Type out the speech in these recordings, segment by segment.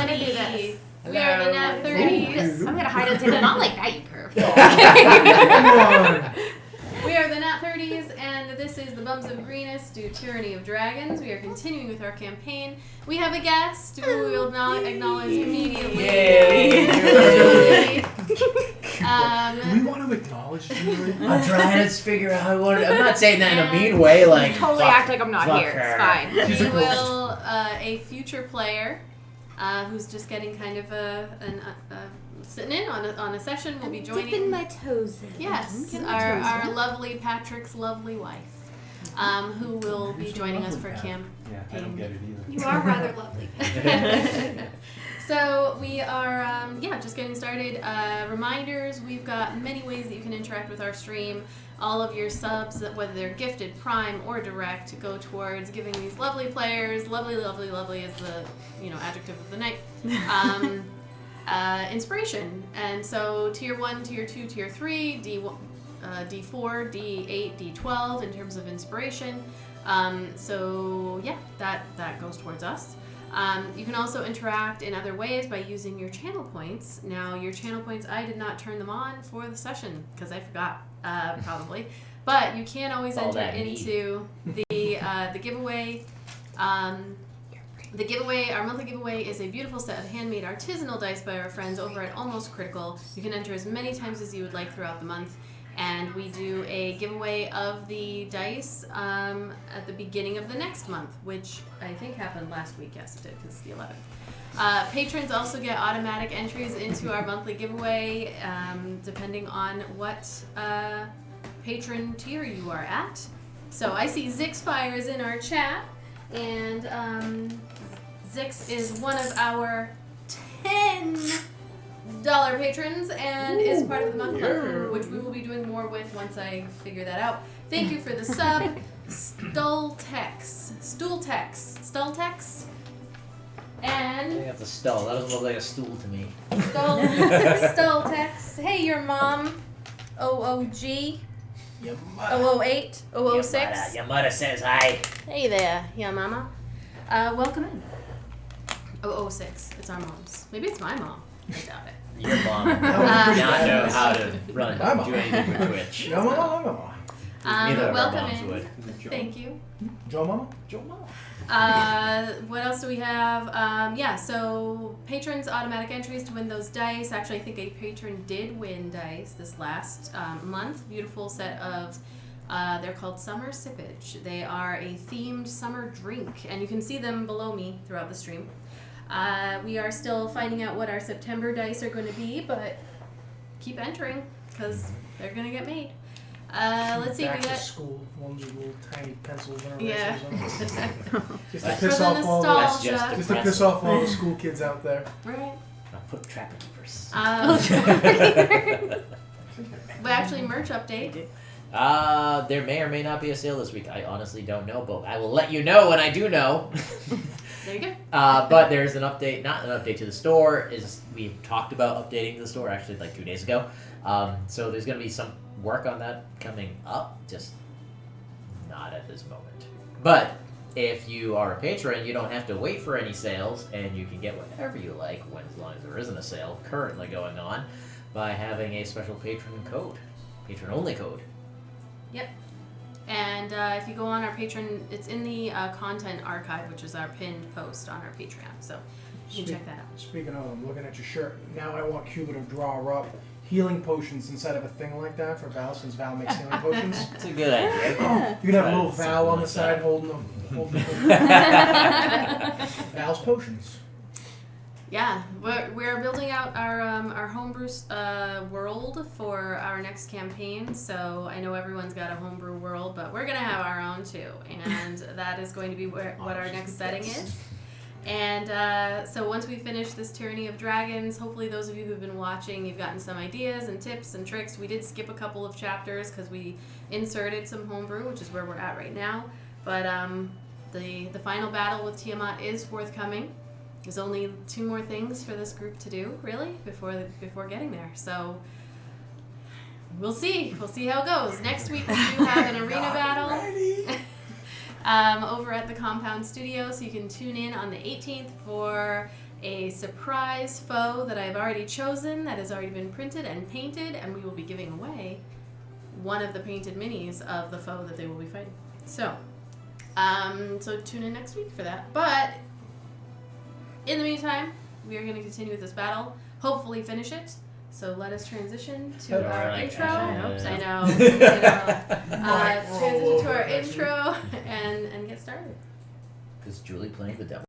gonna do this. We are the NAT30s. I'm gonna hide on the table. Not like that, you perv. We are the NAT30s, and this is the Bums of Greenest do Tyranny of Dragons. We are continuing with our campaign. We have a guest who we will not acknowledge immediately. Yay! Do we want to acknowledge Julie? I'm trying to figure out how I want to. I'm not saying that in a mean way, like. Totally act like I'm not fuck here. her. It's fine. We will, a future player who's just getting kind of sitting in on a session will be joining. Dipping my toes in. Yes, our lovely Patrick's lovely wife, who will be joining us for campaign. Yeah, I don't get it either. You are rather lovely. So we are, just getting started. Reminders, we've got many ways that you can interact with our stream. All of your subs, whether they're gifted, prime, or direct, go towards giving these lovely players, lovely is the, adjective of the night, inspiration. And so tier 1, tier 2, tier 3, D4, D8, D12 in terms of inspiration. That goes towards us. You can also interact in other ways by using your channel points. Now, your channel points, I did not turn them on for the session because I forgot, probably. But you can always enter into the giveaway. The giveaway, our monthly giveaway, is a beautiful set of handmade artisanal dice by our friends over at Almost Critical. You can enter as many times as you would like throughout the month. And we do a giveaway of the dice at the beginning of the next month, which I think happened last week. Yes, it did, because it's the 11th. Patrons also get automatic entries into our monthly giveaway, depending on what patron tier you are at. So I see Zixfire is in our chat, and Zix is one of our $10 patrons and is part of the month club, which we will be doing more with once I figure that out. Thank you for the sub, Stultex, and I have the stall. That doesn't look like a stool to me. Stultex. Hey, your mom, OOG, 008, 006. Your mother says hi. Hey there, yeah, mama. Welcome in. 006. It's our mom's. Maybe it's my mom. I doubt it. Your mom does not know how to do anything with Twitch. Your mama. Neither of our welcome moms in. would. Thank you. Joe mama? What else do we have? So patrons automatic entries to win those dice. Actually, I think a patron did win dice this last month. Beautiful set of, they're called Summer Sippage. They are a themed summer drink, and you can see them below me throughout the stream. We are still finding out what our September dice are going to be, but keep entering, because they're going to get made. Let's see. Back We got to school ones with little tiny pencils and Yeah. erasers on them. Just to For piss the off all That's nostalgia. just just to piss off all the school kids out there. Right. I'll put trapper keepers. But actually, merch update. There may or may not be a sale this week. I honestly don't know, but I will let you know when I do know. There you go. But there's an update, not an update to the store. We've talked about updating the store actually like 2 days ago. So there's going to be some work on that coming up, just not at this moment. But if you are a patron, you don't have to wait for any sales, and you can get whatever you like, as long as there isn't a sale currently going on, by having a special patron code, patron-only code. Yep. And if you go on our Patreon, it's in the content archive, which is our pinned post on our Patreon. So you can check that out. Speaking of, I'm looking at your shirt. Now I want Cuba to draw up healing potions instead of a thing like that for Val, since Val makes healing potions. It's a good idea. Oh, you can have a little Something Val on the like side that. holding Val's potions. Yeah, we're building out our homebrew world for our next campaign. So I know everyone's got a homebrew world, but we're gonna have our own too, and that is going to be what our next setting is. And so once we finish this Tyranny of Dragons, hopefully those of you who've been watching, you've gotten some ideas and tips and tricks. We did skip a couple of chapters because we inserted some homebrew, which is where we're at right now. But the final battle with Tiamat is forthcoming. There's only 2 more things for this group to do, really, before getting there. So we'll see. We'll see how it goes. Next week we do have an arena battle over at the Compound Studio, so you can tune in on the 18th for a surprise foe that I've already chosen that has already been printed and painted, and we will be giving away one of the painted minis of the foe that they will be fighting. So, so tune in next week for that. But in the meantime, we are going to continue with this battle, hopefully finish it. So let us transition to our intro. I hope so. I know. Transition to our intro and get started. Is Julie playing the devil?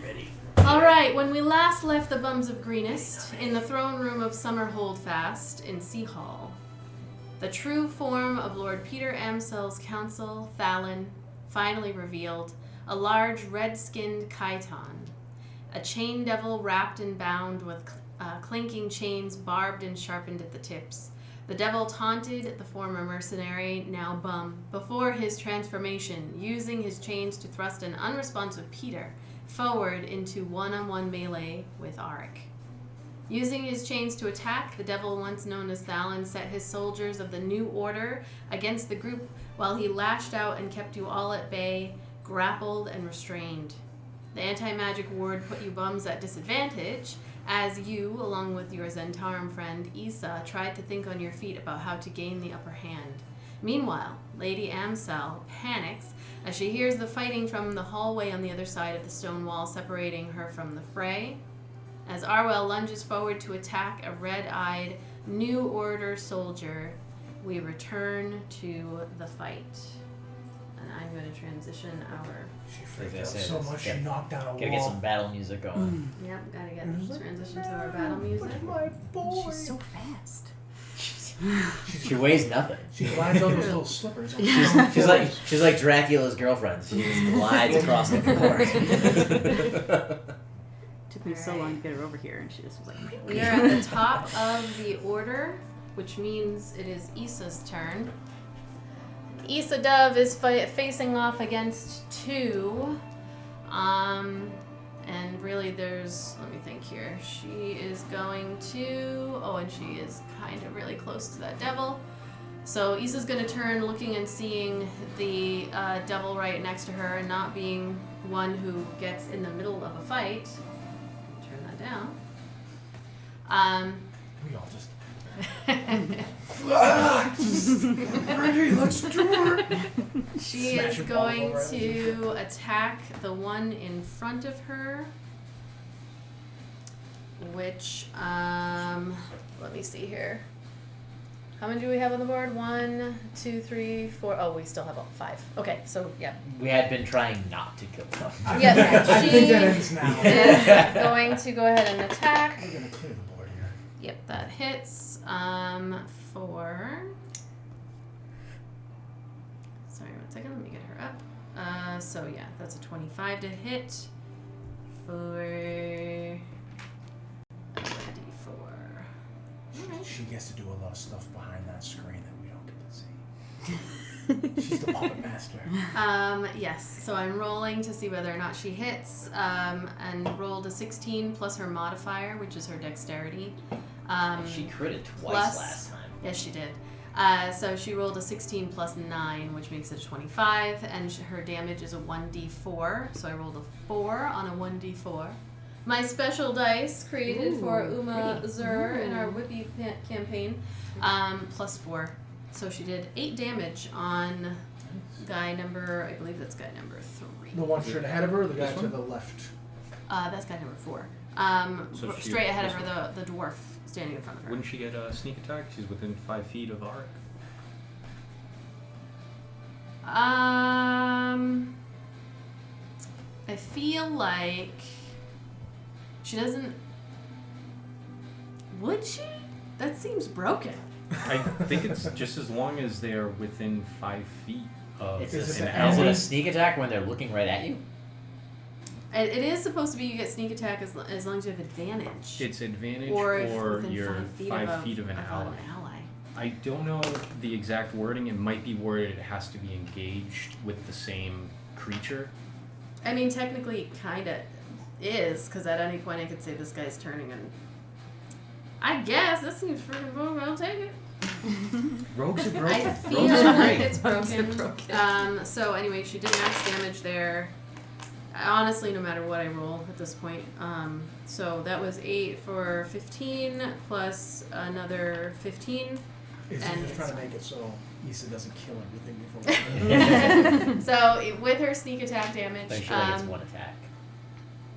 Ready. Alright, when we last left the Bums of Greenest in the throne room of Summer Holdfast in Sea Hall, the true form of Lord Peter Amsel's council, Thallan, finally revealed a large red-skinned chiton, a chain devil wrapped and bound with clanking chains barbed and sharpened at the tips. The devil taunted the former mercenary, now bum, before his transformation, using his chains to thrust an unresponsive Peter forward into one-on-one melee with Arik. Using his chains to attack, the devil once known as Thallan set his soldiers of the New Order against the group while he lashed out and kept you all at bay, grappled and restrained. The anti-magic ward put you bums at disadvantage as you, along with your Zentarum friend Issa, tried to think on your feet about how to gain the upper hand. Meanwhile, Lady Amsel panics as she hears the fighting from the hallway on the other side of the stone wall separating her from the fray. As Arwell lunges forward to attack a red-eyed New Order soldier, we return to the fight. And I'm going to transition our... She freaked out so much she knocked down a wall. Gotta get some battle music going. Yep, gotta get transition to our battle music. My boy. She's so fast. She weighs nothing. She glides on those little slippers. She's like Dracula's girlfriend. She just glides across the floor. Took me so long to get her over here, and she just was like... We are at the top of the order, which means it is Issa's turn. Issa Dove is facing off against two. And really there's, let me think here. She is going to, and she is kind of really close to that devil. So Issa's going to turn looking and seeing the devil right next to her and not being one who gets in the middle of a fight. Turn that down. We all just... Ready, let's do it! She is going to attack the one in front of her, which, let me see here. How many do we have on the board? 1, 2, 3, 4. Oh, we still have 5. Okay, so, yeah. We had been trying not to kill them. Yeah, I think that ends now. is going to go ahead and attack. We're gonna clear the board here. Yep, that hits. For... Sorry, 1 second. Let me get her up. So yeah, that's a 25 to hit for a D4. She gets to do a lot of stuff behind that screen that we don't get to see. She's the puppet master. Yes. So I'm rolling to see whether or not she hits, and rolled a 16 plus her modifier, which is her dexterity. She critted twice plus- last time. Yes, she did. So she rolled a 16 plus 9, which makes it 25, and her damage is a 1d4. So I rolled a 4 on a 1d4. My special dice created for Uma Zur in our Whippy campaign, plus 4. So she did 8 damage on guy number, I believe that's guy number 3. The one straight ahead of her, or the guy This to one? the left? That's guy number 4. So she- Straight ahead of this her, the dwarf standing in front of her. Wouldn't she get a sneak attack? She's within 5 feet of Arik. I feel like she doesn't. Would she? That seems broken. I think it's just as long as they're within 5 feet of Is Is it it an an a ally. sneak attack when they're looking right at you? It is supposed to be you get sneak attack as long as you have advantage. It's advantage or if or within you're 5 feet of an ally. ally. I don't know the exact wording. It might be worded it has to be engaged with the same creature. I mean, technically, it kind of is, because at any point I could say this guy's turning and. I guess that seems freaking broken. I'll take it. Rogues are I broken. feel Rogues are like great. it's broken. So anyway, she did max damage there. Honestly, no matter what I roll at this point. So that was 8 for 15 plus another 15. Is And he just trying to it's- make it so Issa doesn't kill everything before? So with her sneak attack damage, Like she only gets one attack.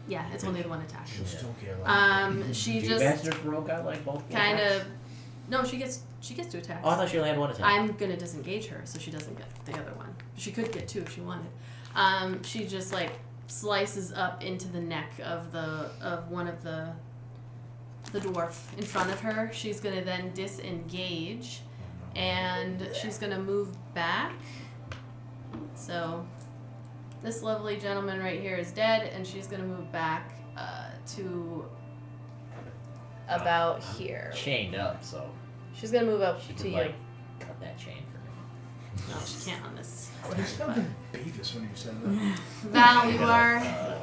yeah, it's only the one attack. She'll still kill. She Do just masters rogue out like both? kind attacks? of. No, she gets to attack. Oh, I thought she only had one attack. I'm gonna disengage her so she doesn't get the other one. She could get 2 if she wanted. She just like slices up into the neck of one of the dwarf in front of her. She's gonna then disengage, and she's gonna move back. So this lovely gentleman right here is dead, and she's gonna move back to about here. Chained up, so She's gonna move up she to could you. like cut that chain for me. No, she can't on this. You sounded Beavis when you said that. Val,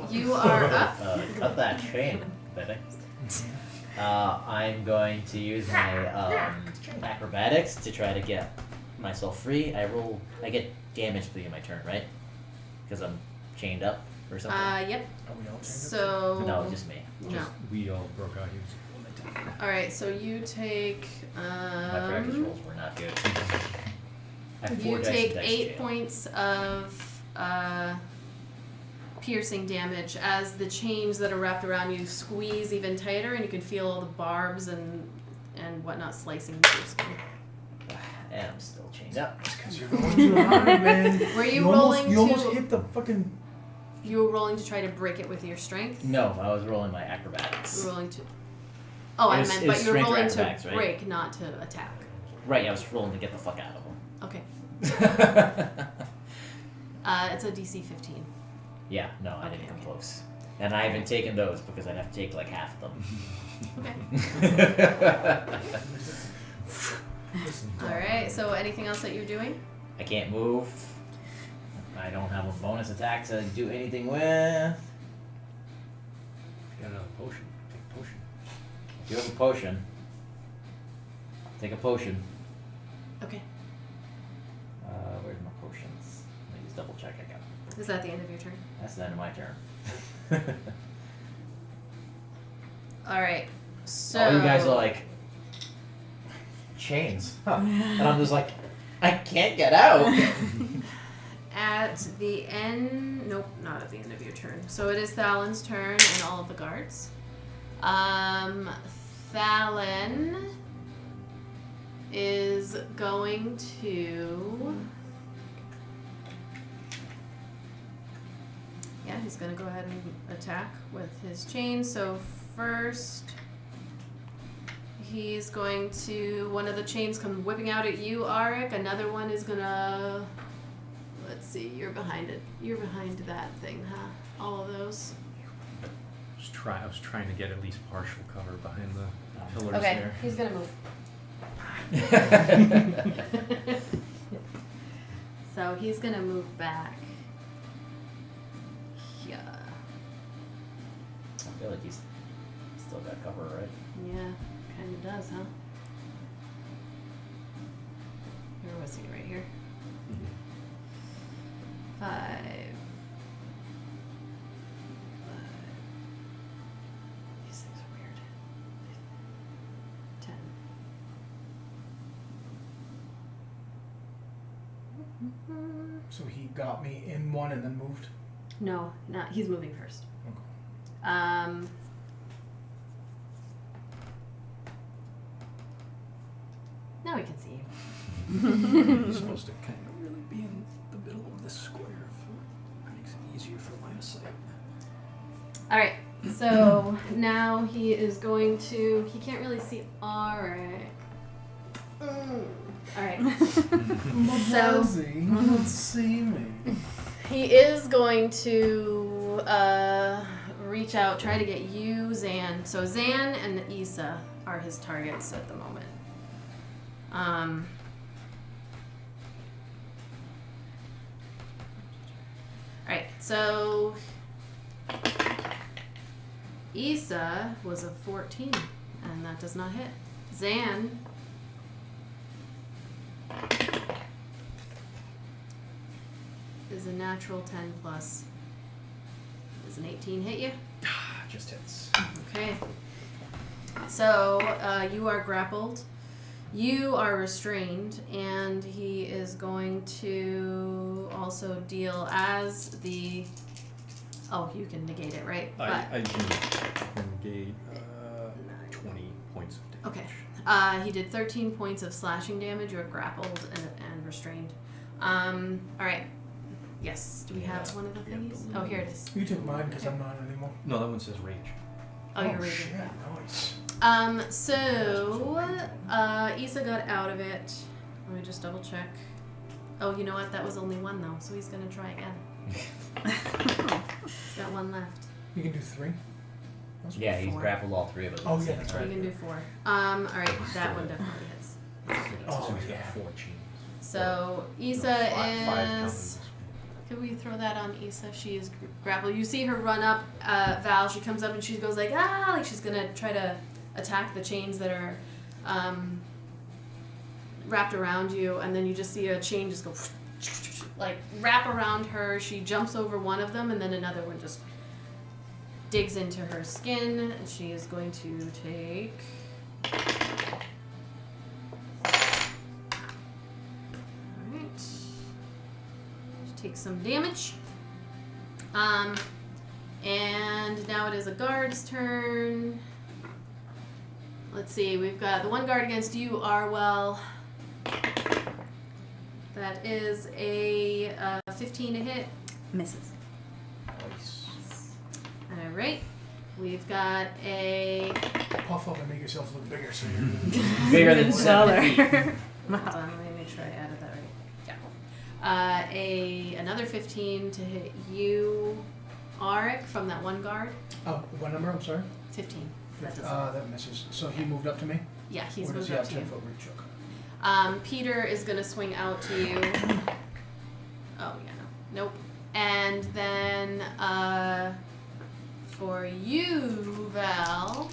you are up. Cut that chain, baby. I'm going to use my acrobatics to try to get myself free. I get damage at the end of my turn, right? Because I'm chained up or something. Yep. Are we all chained up? So No, just me. no. We all broke out. He was All right. So you take My practice rolls were not good. I have 4 you dice in take dice 8 jail. points of piercing damage as the chains that are wrapped around you squeeze even tighter, and you can feel all the barbs and whatnot slicing into your skin. And I'm still chained up. Because you're going too hard, man. Were you almost, rolling You almost to? hit the fucking... You were rolling to try to break it with your strength. No, I was rolling my You acrobatics. were rolling to. Oh, It I was- meant, it was but you were strength or rolling to acrobatics, right? break, not to attack. Right, I was rolling to get the fuck out of Okay. them. It's a DC 15. Yeah, no, I didn't Okay, come okay. close. And I haven't taken those because I'd have to take like half of Okay. them. All right. So anything else that you're doing? I can't move. I don't have a bonus attack to do anything with. got another potion. Take a potion. If you have a potion, take a potion. Okay. Where's my potions? Let me just double check. I got them. Is that the end of your turn? That's the end of my turn. All right. So. All you guys are like chains, huh? And I'm just like, I can't get out. At the end, nope, not at the end of your turn. So it is Thallan's turn and all of the guards. Thallan is going to. Yeah, he's going to go ahead and attack with his chain. So first, he's going to. One of the chains come whipping out at you, Arik. Another one is going to. Let's see, you're behind it. You're behind that thing, huh? All of those. I was trying to get at least partial cover behind the pillars Okay, there. he's gonna move. So he's gonna move back. Yeah. I feel like he's still got cover, right? Yeah, kind of does, huh? Where was he? Right here. 5. These things are weird. 10. So he got me in one and then moved. No, not. He's moving first. Okay. Now we can see you. You're supposed to kind of really be in the middle of this square. It makes it easier for line of sight. All right. So now he is going to. He can't really see. All right. All right. So Let's see me. he is going to reach out, try to get you, Zan. So Zan and Issa are his targets at the moment. Alright, so Issa was a 14, and that does not hit. Zan is a natural 10 plus. Does an 18 hit you? Just hits. Okay. So you are grappled. You are restrained, and he is going to also deal as the. Oh, you can negate it, right? I can negate 20 points of damage. Okay. He did 13 points of slashing damage. You are grappled and restrained. All right. Yes. Do we have one of the thingies? Oh, here it is. You took mine because I'm not anymore. No, that one says rage. Oh, you're shit, reading. nice. So Issa got out of it. Let me just double check. Oh, you know what? That was only one though, so he's gonna try again. He's got one left. You can do 3. Yeah, he's 4. grappled all 3 of us. Oh, yeah, that's You right. can do 4. All right, that one definitely hits. Oh, So he's yeah. got 4 chains. So Issa Five is. Could we throw that on Issa? She is grappled. You see her run up, Val. She comes up and she goes like, ah, like she's gonna try to attack the chains that are wrapped around you, and then you just see a chain just go like wrap around her. She jumps over one of them, and then another one just digs into her skin, and she is going to take. Alright. She takes some damage. And now it is a guard's turn. Let's see, we've got the one guard against you, Arwell. That is a 15 to hit. Misses. Nice. Alright. We've got a. Puff up and make yourself look bigger so you're Bigger than Dollar. 7 feet. Hold on, let me make sure I added that right. Yeah. Another 15 to hit you, Arik, from that one guard. Oh, what number? I'm sorry? 15. That doesn't. That misses. So he moved up to me? Yeah, he's Or does moved he up have to you. 10-foot reach? Okay. Peter is gonna swing out to you. Oh yeah, no, nope. And then for you, Val,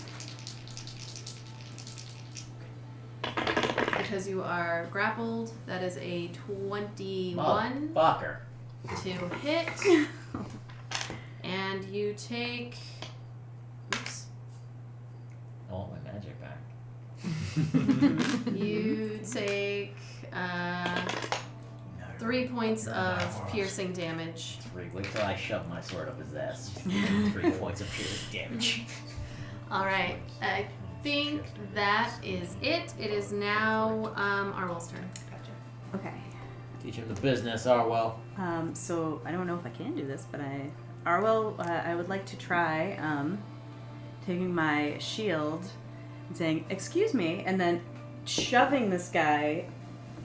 because you are grappled, that is a 21 Fucker. to hit, and you take. Oops. I want my magic back. You take 3 points of piercing damage. 3. Wait till I shove my sword up his ass. 3 points of piercing damage. Alright, I think that is it. It is now Arwell's turn. Okay. Teach him the business, Arwell. So I don't know if I can do this, but Arwell, I would like to try taking my shield and saying, "Excuse me," and then shoving this guy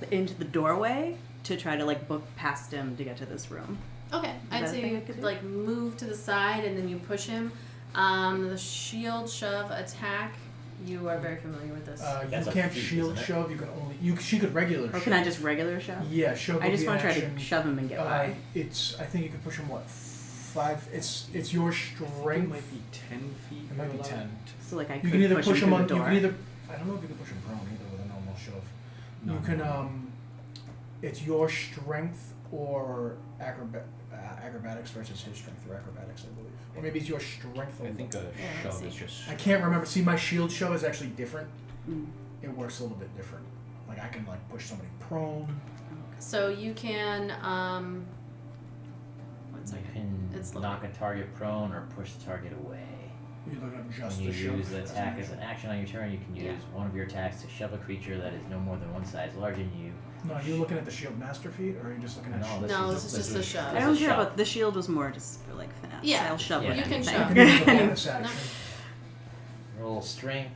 into the doorway to try to like book past him to get to this room. Okay, I'd that a say thing you I could could do? like move to the side and then you push him. The shield shove attack You are very familiar with this. That's You a can't feat, shield isn't it? shove. You can only she could regular. Or shove. can I just regular shove? Yeah, shove. I would just be want to try action. to shove him and get by. I think you could push him what 5. It's your I think it strength. might be 10 feet. It might be allowed. 10. So like I You could can either push him him on. through You the can door. either. I don't know if you can push him prone either with a normal shove. No, You no, can no. It's your strength or acrobatics versus his strength or acrobatics, I believe. Or maybe it's your strength. I think a Yeah, shove let's is see. just. I can't remember. See, my shield shove is actually different. Mm. It works a little bit different. Like I can like push somebody prone. So you can. What's You it? can It's knock a target prone or push the target away. You're looking at just When you the shove. use the attack as an action on your turn, you can use Yeah. one of your attacks to shove a creature that is no more than one size larger than you. No, are you looking at the shield master feat, or are you just looking at? No, shield? this No, is this is just a shove. I don't This is care shove. about the shield. Was more just for like finesse. Yeah, I'll shove yeah. with You can anything. You shove. can use a bonus action. Roll strength,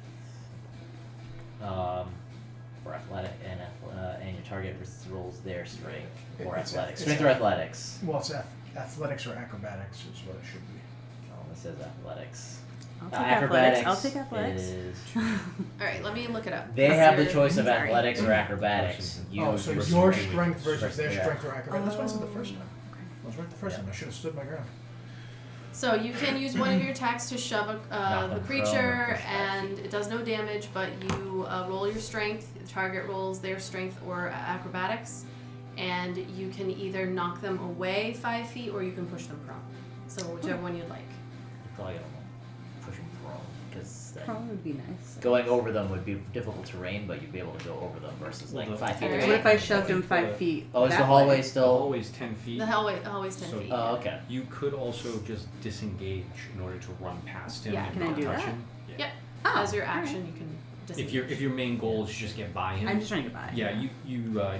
or athletic, and your target rolls their strength or It's athletics. it's Strength or athletics. Well, it's athletics or acrobatics is what it should be. Oh, this says athletics. I'll take athletics. I'll take athletics. Is All right, let me look it up. they Is have the there- choice of Sorry. athletics or acrobatics. Oh, so versus your you. strength versus Versus- their yeah. strength or acrobatics. That's what I said the Oh, first time. I was right the first Yeah. time. I should have stood my ground. So you can use one of your attacks to shove Knock the them prone or creature, push 5 and it does no damage. But you roll your strength. The target rolls their strength or acrobatics, and you can either knock them away 5 feet or you can push them prone. So whichever one you'd like. You're probably gonna push them prone because Prone would be nice. going over them would be difficult terrain, but you'd be able to go over them versus like Well, 5 feet. Alright. What if I Right. shoved him Like 5 the- feet? Oh, is that the hallway way? The still? hallway's 10 feet. The hallway always 10 So- feet. Oh, okay. You could also just disengage in order to run past him Yeah. and Can I not do touch that? him. Yeah. Yep. Oh, As your alright. action, you can disengage. If your main goal is just get by him, I'm just trying to get by. yeah, you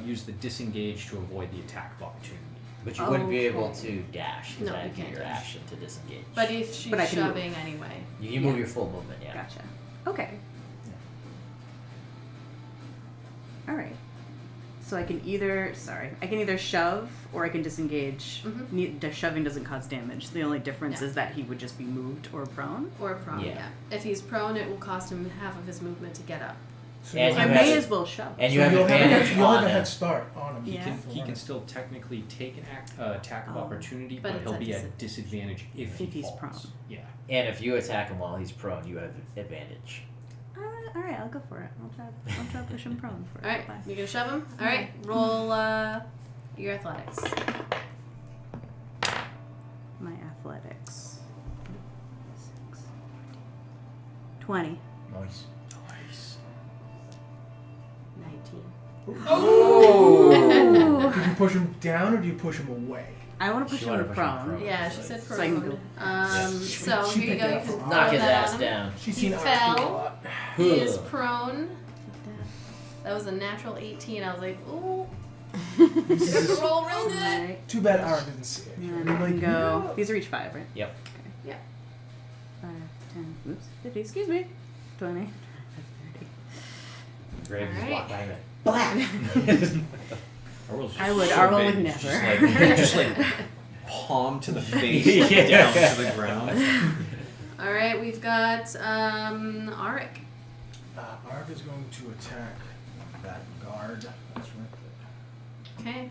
use the disengage to avoid the attack of opportunity. But you wouldn't be able Okay. to dash because No, that'd you be can't your dash. action to disengage. But if she's But I can move. shoving anyway. you can move Yeah. your full movement, yeah. Gotcha. Okay. All right. So I can either shove or I can disengage. Mhm. The shoving doesn't cause damage. The only difference Yeah. is that he would just be moved or prone. Or prone, Yeah. yeah. If he's prone, it will cost him half of his movement to get up. So And you'll I you have may have- as well shove. And you so have you'll advantage you'll have on a head him. start on him. Yeah. He can still technically take an attack of Oh. opportunity, But but it's he'll a be at disadvantage if he's falls. prone. Yeah. And if you attack him while he's prone, you have advantage. All right, I'll go for it. I'll try to push him prone for it. Alright, Bye. you gonna shove him? Alright, roll your athletics. My athletics. 6, 20. Nice. Nice. 19. Oh! Do you push him down or do you push him away? I want to push She him wanted to push him prone. prone. Yeah, she said So I can prone. go- So She here you picked go. it You up can from Knock throw his that ass on him. down. She's He seen RP fell. a lot. He is Ugh. prone. That was a natural 18. I was like, ooh. This is- Roll real good. Alright. Too bad Aaron didn't see it. And then we can go. These are each 5, right? Yep. Yeah. 5, 10, oops, 50, excuse me. 20, 30. Graves just Alright. walked by him. Blah! Arwell's I would. so Arwell big, would it's never. Just like palm to the face, Yeah. down to the ground. Alright, we've got Arik. Arv is going to attack that guard. That's right. Okay.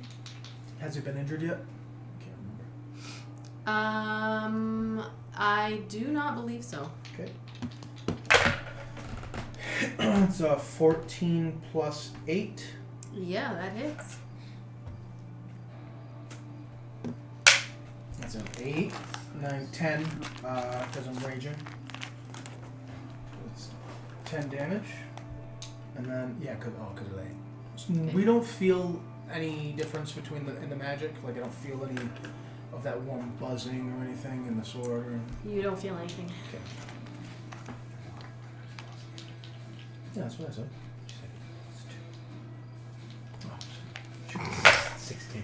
Has he been injured yet? I can't remember. I do not believe so. Okay. It's a 14 plus 8. Yeah, that hits. That's an 8, 9, 10, because I'm raging. It's 10 damage. And then, yeah, because of that. Okay. We don't feel any difference between in the magic. Like, I don't feel any of that warm buzzing or anything in the sword. Or, You don't feel anything. okay. Yeah, that's what I said. 16.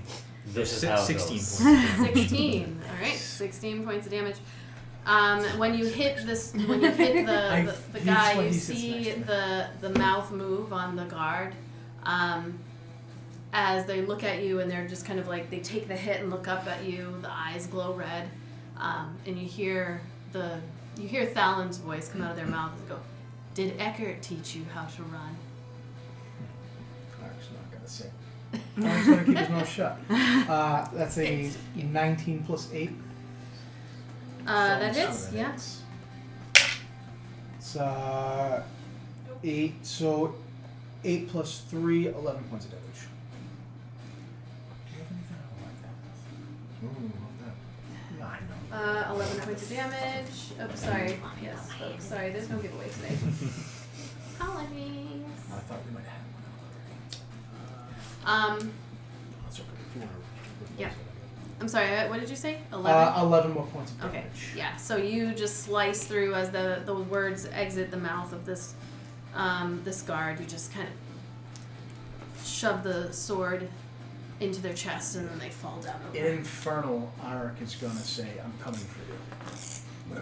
This is how it 16 goes. points. 16. Alright, 16 points of damage. When you hit the He's guy, when you he sits see next to me. the mouth move on the guard. As they look at you and they're just kind of like, they take the hit and look up at you, the eyes glow red, and you hear Thallan's voice come out of their mouth and go, Did Eckert teach you how to run? I'm actually not gonna say. I'm just gonna keep his mouth shut. That's a 19 plus 8. That hits, yeah. It's 8, so 8 plus 3, 11 points of damage. Do you have anything I like that? Ooh, love that. Yeah, I know. 11 points of damage. Oh, sorry. Yes. Oh, sorry. There's no giveaway today. Apologies. I thought we might have one. That's okay. If you want to Yeah. I'm sorry. What did you say? 11. 11 more points of damage. Okay. Yeah. So you just slice through as the words exit the mouth of this this guard. You just kind of shove the sword into their chest, and then they fall down over. In Infernal, Arik is gonna say, "I'm coming for you."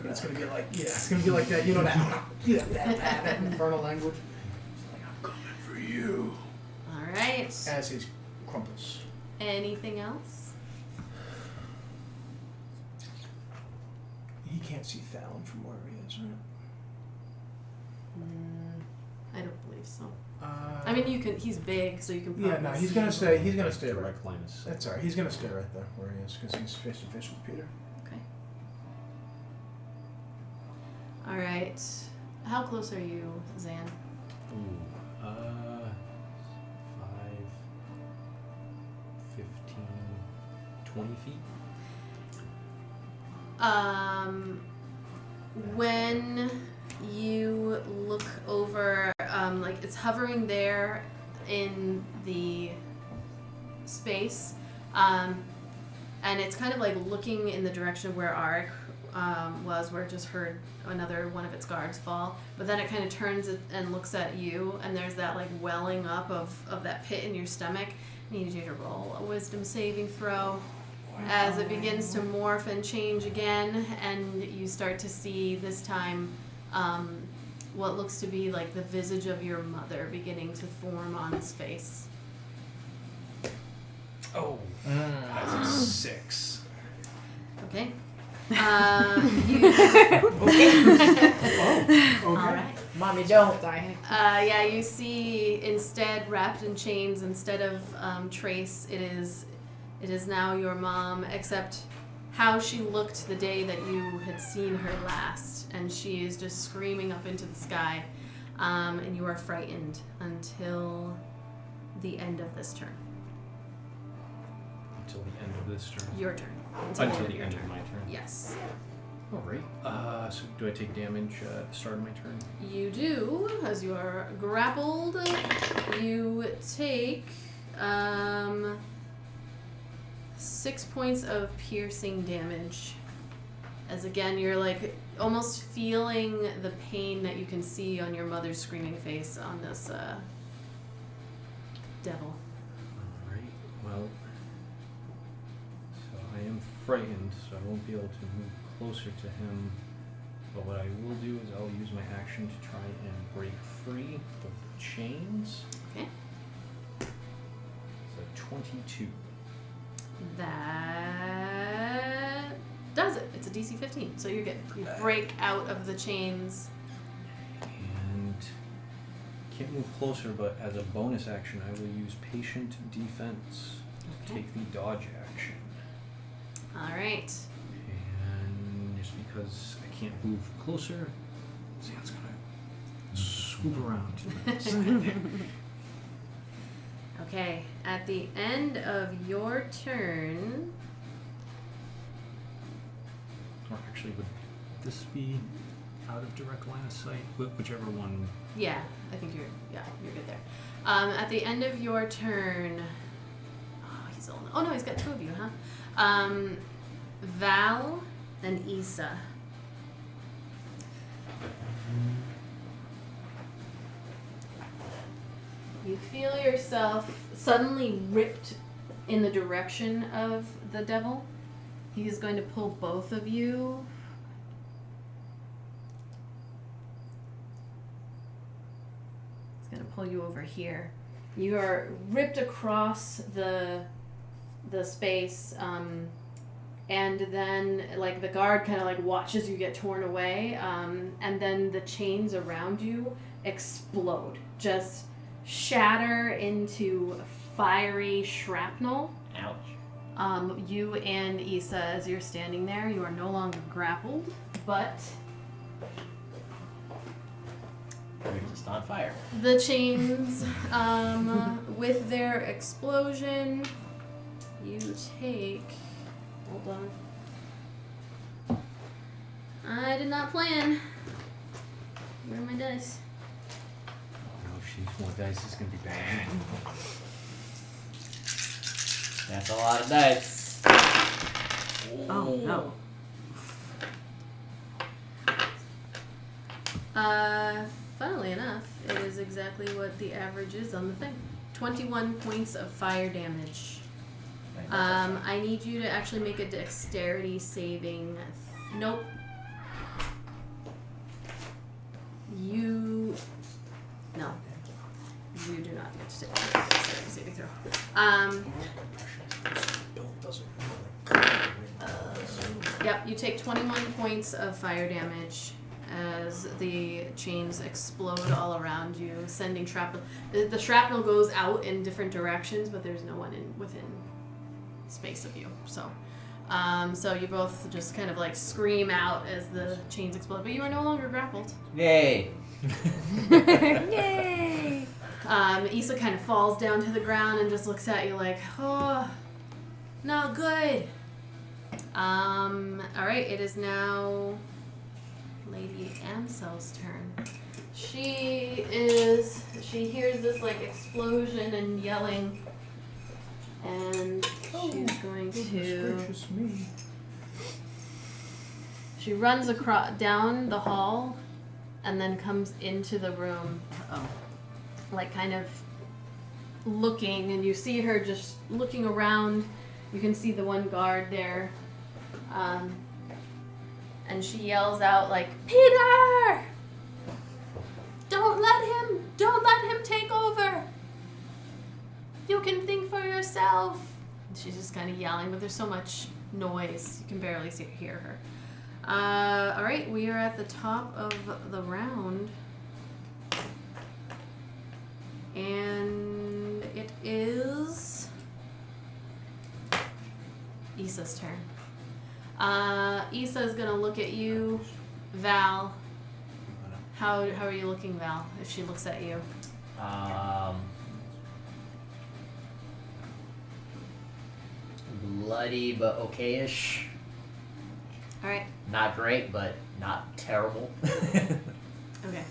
It's gonna be like, yeah, it's gonna be like that. You know that Infernal language. It's like, "I'm coming for you." All right. As his crumples. Anything else? He can't see Thallan from where he is, right? I don't believe so. Uh, I mean, you can. He's big, so you can. Probably yeah, no, he's gonna stay. He's gonna stay right. Direct line of sight. That's alright. He's gonna stay right there where he is because he's face to face with Peter. Okay. All right. How close are you, Zan? Ooh, 5, 15, 20 feet. When you look over, like it's hovering there in the space, and it's kind of like looking in the direction of where Arik was, where it just heard another one of its guards fall. But then it kind of turns and looks at you, and there's that like welling up of that pit in your stomach. I need you to roll a wisdom saving throw. As it begins to morph and change again, and you start to see this time what looks to be like the visage of your mother beginning to form on his face. Oh, that's a 6. Okay. Okay. All right. Mommy, don't. Yeah, you see instead, wrapped in chains, instead of Trace, it is now your mom, except how she looked the day that you had seen her last, and she is just screaming up into the sky, and you are frightened until the end of this turn. Until the end of this turn. Your turn. Until the your end turn. of my turn. Yes. All right. So do I take damage at the start of my turn? You do, as you are grappled. You take 6 points of piercing damage. As again, you're like almost feeling the pain that you can see on your mother's screaming face on this devil. All right. Well, so I am frightened, so I won't be able to move closer to him. But what I will do is I'll use my action to try and break free of the chains. Okay. It's a 22. That does it. It's a DC 15, so you're good. You break out of the chains. And can't move closer, but as a bonus action, I will use patient defense. Okay. Take the dodge action. All right. And just because I can't move closer, Zan's gonna swoop around to me. Okay. At the end of your turn. Or actually, would this be out of direct line of sight? Whichever one. Yeah, I think you're good there. At the end of your turn. Oh, no, he's got two of you, huh? Val and Issa. You feel yourself suddenly ripped in the direction of the devil. He is going to pull both of you. He's going to pull you over here. You are ripped across the space, and then like the guard kind of like watches you get torn away, and then the chains around you explode, just shatter into fiery shrapnel. Ouch. You and Issa, as you're standing there, you are no longer grappled, but We're just on fire. the chains, with their explosion, you take. Hold on. I did not plan. Where are my dice? Oh, she's more dice is gonna be bad. That's a lot of dice. Oh no. Funnily enough, it is exactly what the average is on the thing. 21 points of fire damage. I need you to actually make a dexterity saving. Nope. You. No. You do not get to take a dexterity saving throw. Yep, you take 21 points of fire damage as the chains explode all around you, sending shrapnel. The shrapnel goes out in different directions, but there's no one within space of you. So you both just kind of like scream out as the chains explode, but you are no longer grappled. Yay! Yay! Issa kind of falls down to the ground and just looks at you like, oh, not good. Alright, it is now Lady Amsel's turn. She hears this like explosion and yelling, and she's going to, she runs down the hall and then comes into the room, like kind of looking, and you see her just looking around. You can see the one guard there, and she yells out like, Peter! Don't let him take over! You can think for yourself! And she's just kind of yelling, but there's so much noise, you can barely hear her. Alright, we are at the top of the round. And it is Issa's turn. Issa is gonna look at you, Val. How are you looking, Val? If she looks at you, Bloody but okay-ish. all right. Not great, but not terrible. Okay.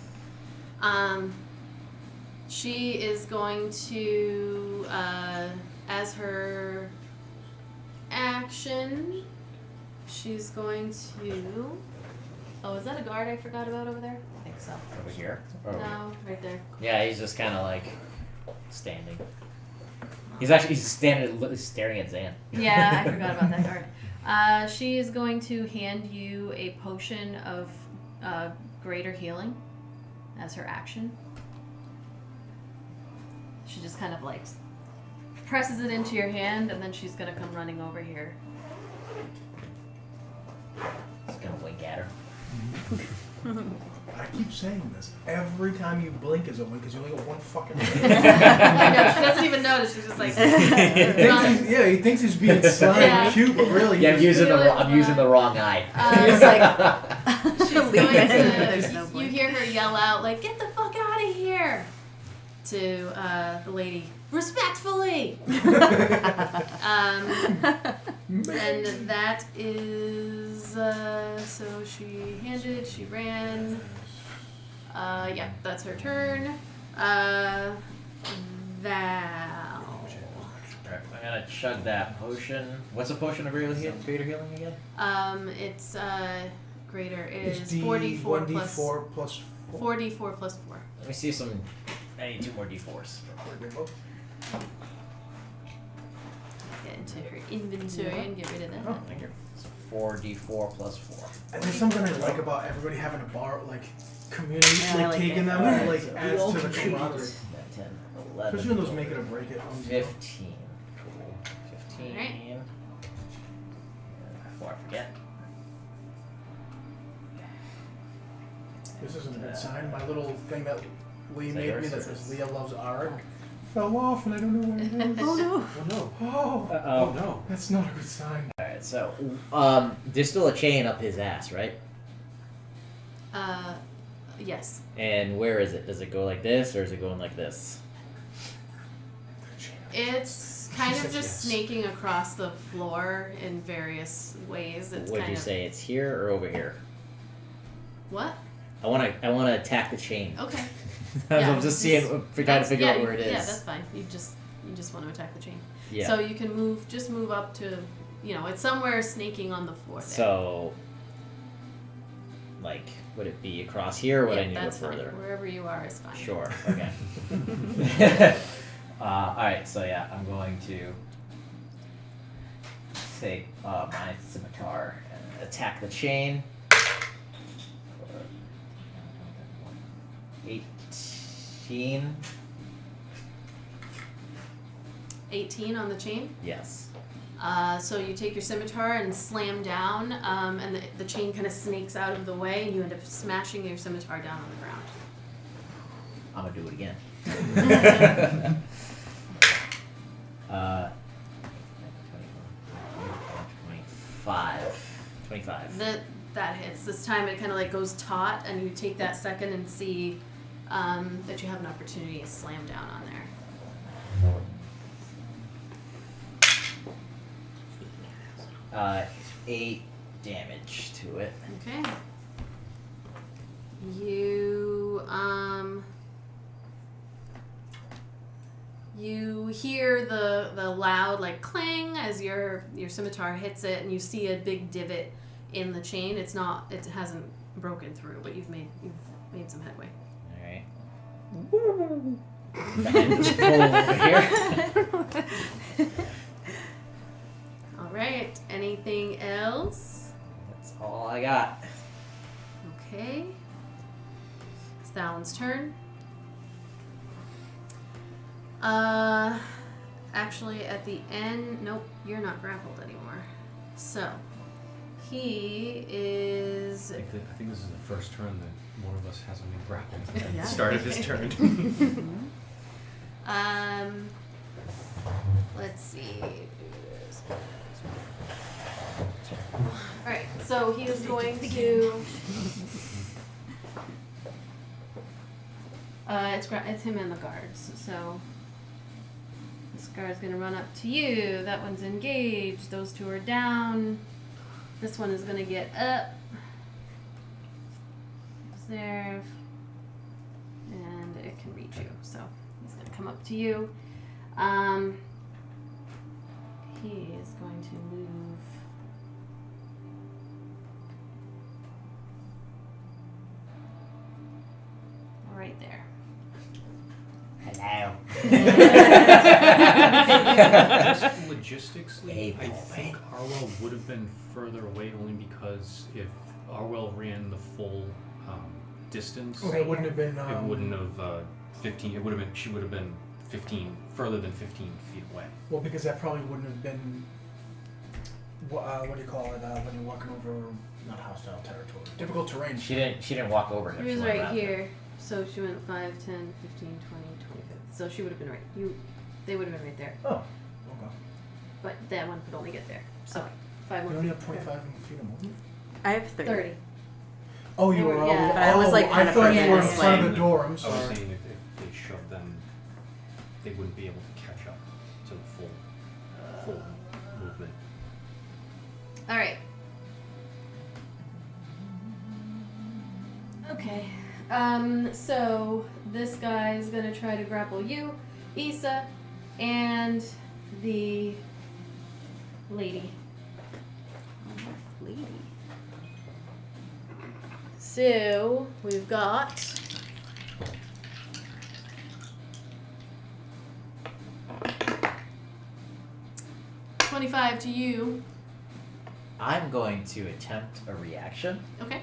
She is going to, as her action, she's going to. Oh, is that a guard I forgot about over there? I think so. Over here? Oh. No, right there. Yeah, he's just kind of like standing. He's standing, staring at Zan. Yeah, I forgot about that guard. She is going to hand you a potion of greater healing as her action. She just kind of like presses it into your hand, and then she's gonna come running over here. Just gonna wink at her. I keep saying this. Every time you blink is a win because you only got one fucking blink. I know, she doesn't even notice. She's just like, he thinks he's being sly and cute, but really, Yeah, I'm using the wrong eye. it's like she's going There's to. no You point. hear her yell out like, "Get the fuck out of here!" to the lady respectfully. And that is so she handed, she ran. Yeah, that's her turn. Val. Alright, I'm gonna chug that potion. What's a potion of greater healing again? It's greater. It It's is 44 plus 1d4 plus 4. 4d4 plus 4. Let me see some. I need 2 more d4s. Get into her inventory and get rid of that. Oh. Thank you. It's 4d4 plus 4. And there's something I like about everybody having a bar, like community, Yeah, I like like taking it. them, Alright, like so adds we all to the contribute. camaraderie. 10, 11. Especially when those make it or break it. 15. Cool. 15. Alright. before I forget. This isn't a good sign. My little thing that Lee Is that made yours me that or says is- Leah loves Arik fell off and I don't know where it is. Oh no. Oh no. Oh, Oh no. that's not a good sign. Alright, so, there's still a chain up his ass, right? Yes. And where is it? Does it go like this, or is it going like this? It's kind She of says just yes. snaking across the floor in various ways. It's Would kind you of say it's here or over here? what? I wanna attack the chain. Okay. I'm Yeah, just seeing, trying to That's- figure yeah, out where it is. Yeah, that's fine. You just want to attack the chain. Yeah. So you can move up to, it's somewhere snaking on the floor there. So, like, would it be across here, or would yeah, I need to go that's further? fine. Wherever you are is fine. Sure. Okay. Alright, so yeah, I'm going to take my scimitar and attack the chain. 18. 18 on the chain. Yes. So you take your scimitar and slam down, and the chain kind of snakes out of the way, and you end up smashing your scimitar down on the ground. I'm gonna do it again. 25. That hits. This time it kind of like goes taut, and you take that second and see that you have an opportunity to slam down on there. 8 damage to it. Okay. You hear the loud like clang as your scimitar hits it, and you see a big divot in the chain. It hasn't broken through, but you've made some headway. Alright. Just pull over here. All right. Anything else? That's all I got. Okay. It's Thallan's turn. Actually, at the end, nope, you're not grappled anymore. So, he is. I think this is the first turn that one of us hasn't been grappled at Yeah. the start of his turn. Let's see. Alright, so he is going to. It's him and the guards. So this guard's gonna run up to you. That one's engaged. Those two are down. This one is gonna get up. There. And it can reach you. So he's gonna come up to you. He is going to move. Right there. Hello. Logistically, Hey, I boy. think Arwell would have been further away only because if Arwell ran the full distance, Okay, it wouldn't have been. it wouldn't have 15. It would have been. She would have been 15 further than 15 feet away. Well, because that probably wouldn't have been. What do you call it? When you're walking over not hostile territory, difficult terrain. She didn't walk over him. She was went right around here. So she went 5, 10, 15, 20, 25. So she would have been right. They would have been right there. Oh, okay. But that one could only get there. So 5 You more only feet. have 25 feet of movement. I have 30. 30. Oh, you They were were- all. yeah. But I was, like, I kind of thought you further were in this front way. of the door. I'm I was sorry. saying if they shoved them, they wouldn't be able to catch up to the full movement. All right. Okay. So this guy is gonna try to grapple you, Issa, and the lady. Lady. So we've got 25 to you. I'm going to attempt a reaction. Okay.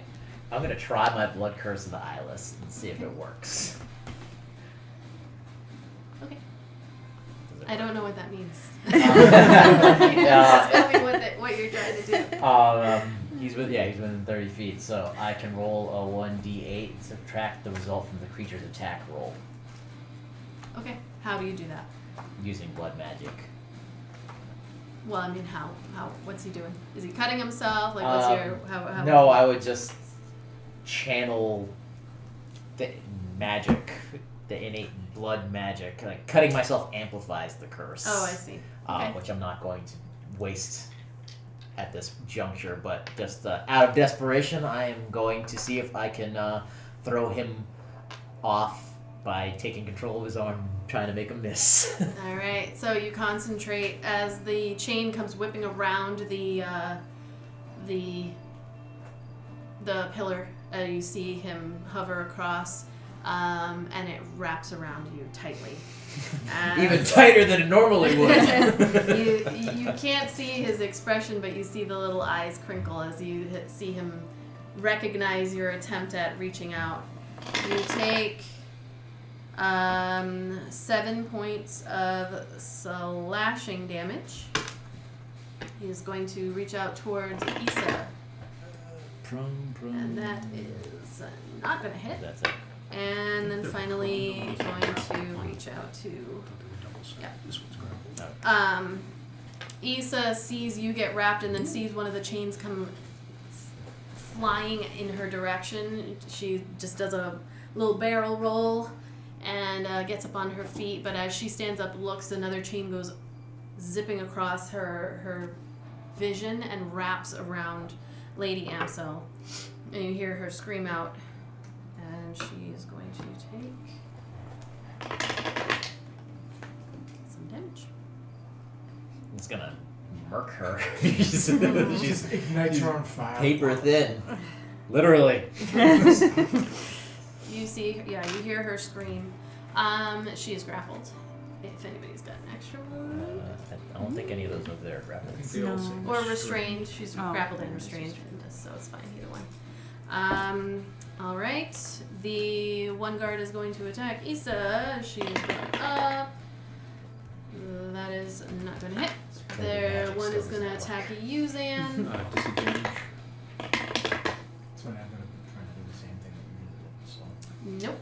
I'm gonna try my blood curse of the eyeless and see if it works. Okay. Does it. I don't know what that means. Yeah. Tell me what you're trying to do. He's within 30 feet, so I can roll a 1d8 and subtract the result from the creature's attack roll Okay, how do you do that? using blood magic. Well, I mean, how? What's he doing? Is he cutting himself? Like, what's your how? No, I would just channel the magic, the innate blood magic. Like cutting myself amplifies the curse. Oh, I see. Okay. Which I'm not going to waste at this juncture, but just out of desperation, I am going to see if I can throw him off by taking control of his arm and trying to make him miss. All right. So you concentrate as the chain comes whipping around the pillar. You see him hover across, and it wraps around you tightly. Even tighter than it normally would. You can't see his expression, but you see the little eyes crinkle as you see him recognize your attempt at reaching out. You take 7 points of slashing damage. He is going to reach out towards Issa, and that is not going to hit. That's it. And then finally going to reach out to Yeah. This one's grappled. Issa sees you get wrapped and then sees one of the chains come flying in her direction. She just does a little barrel roll and gets up on her feet, but as she stands up, looks, another chain goes zipping across her vision and wraps around Lady Amsel. And you hear her scream out, and she is going to take some damage. It's gonna murk her. she's Ignites her on fire. paper thin. Literally. You see, you hear her scream. She is grappled. If anybody's got an extra one. I don't think any of those over there are grappled. They all No. say Or restrained. restrained. She's Oh, grappled okay. and restrained, so it's fine, either one. All right. The one guard is going to attack Issa. She is going up. That is not going to hit. There, one is going to attack Yuzan. Disadvantage. That's when I'm gonna try to do the same thing that you did. So. Nope.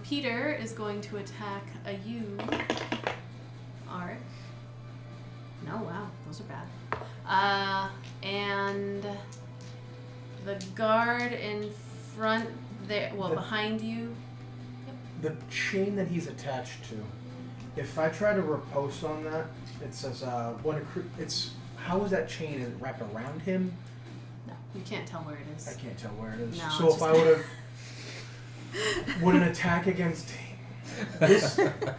Peter is going to attack a you. Arc. No, wow, those are bad. And the guard in front there, behind you. The chain that he's attached to, if I try to riposte on that, it says how is that chain? Is it wrapped around him? No, you can't tell where it is. I can't tell where it is. No, So it's if just- I would an attack against this that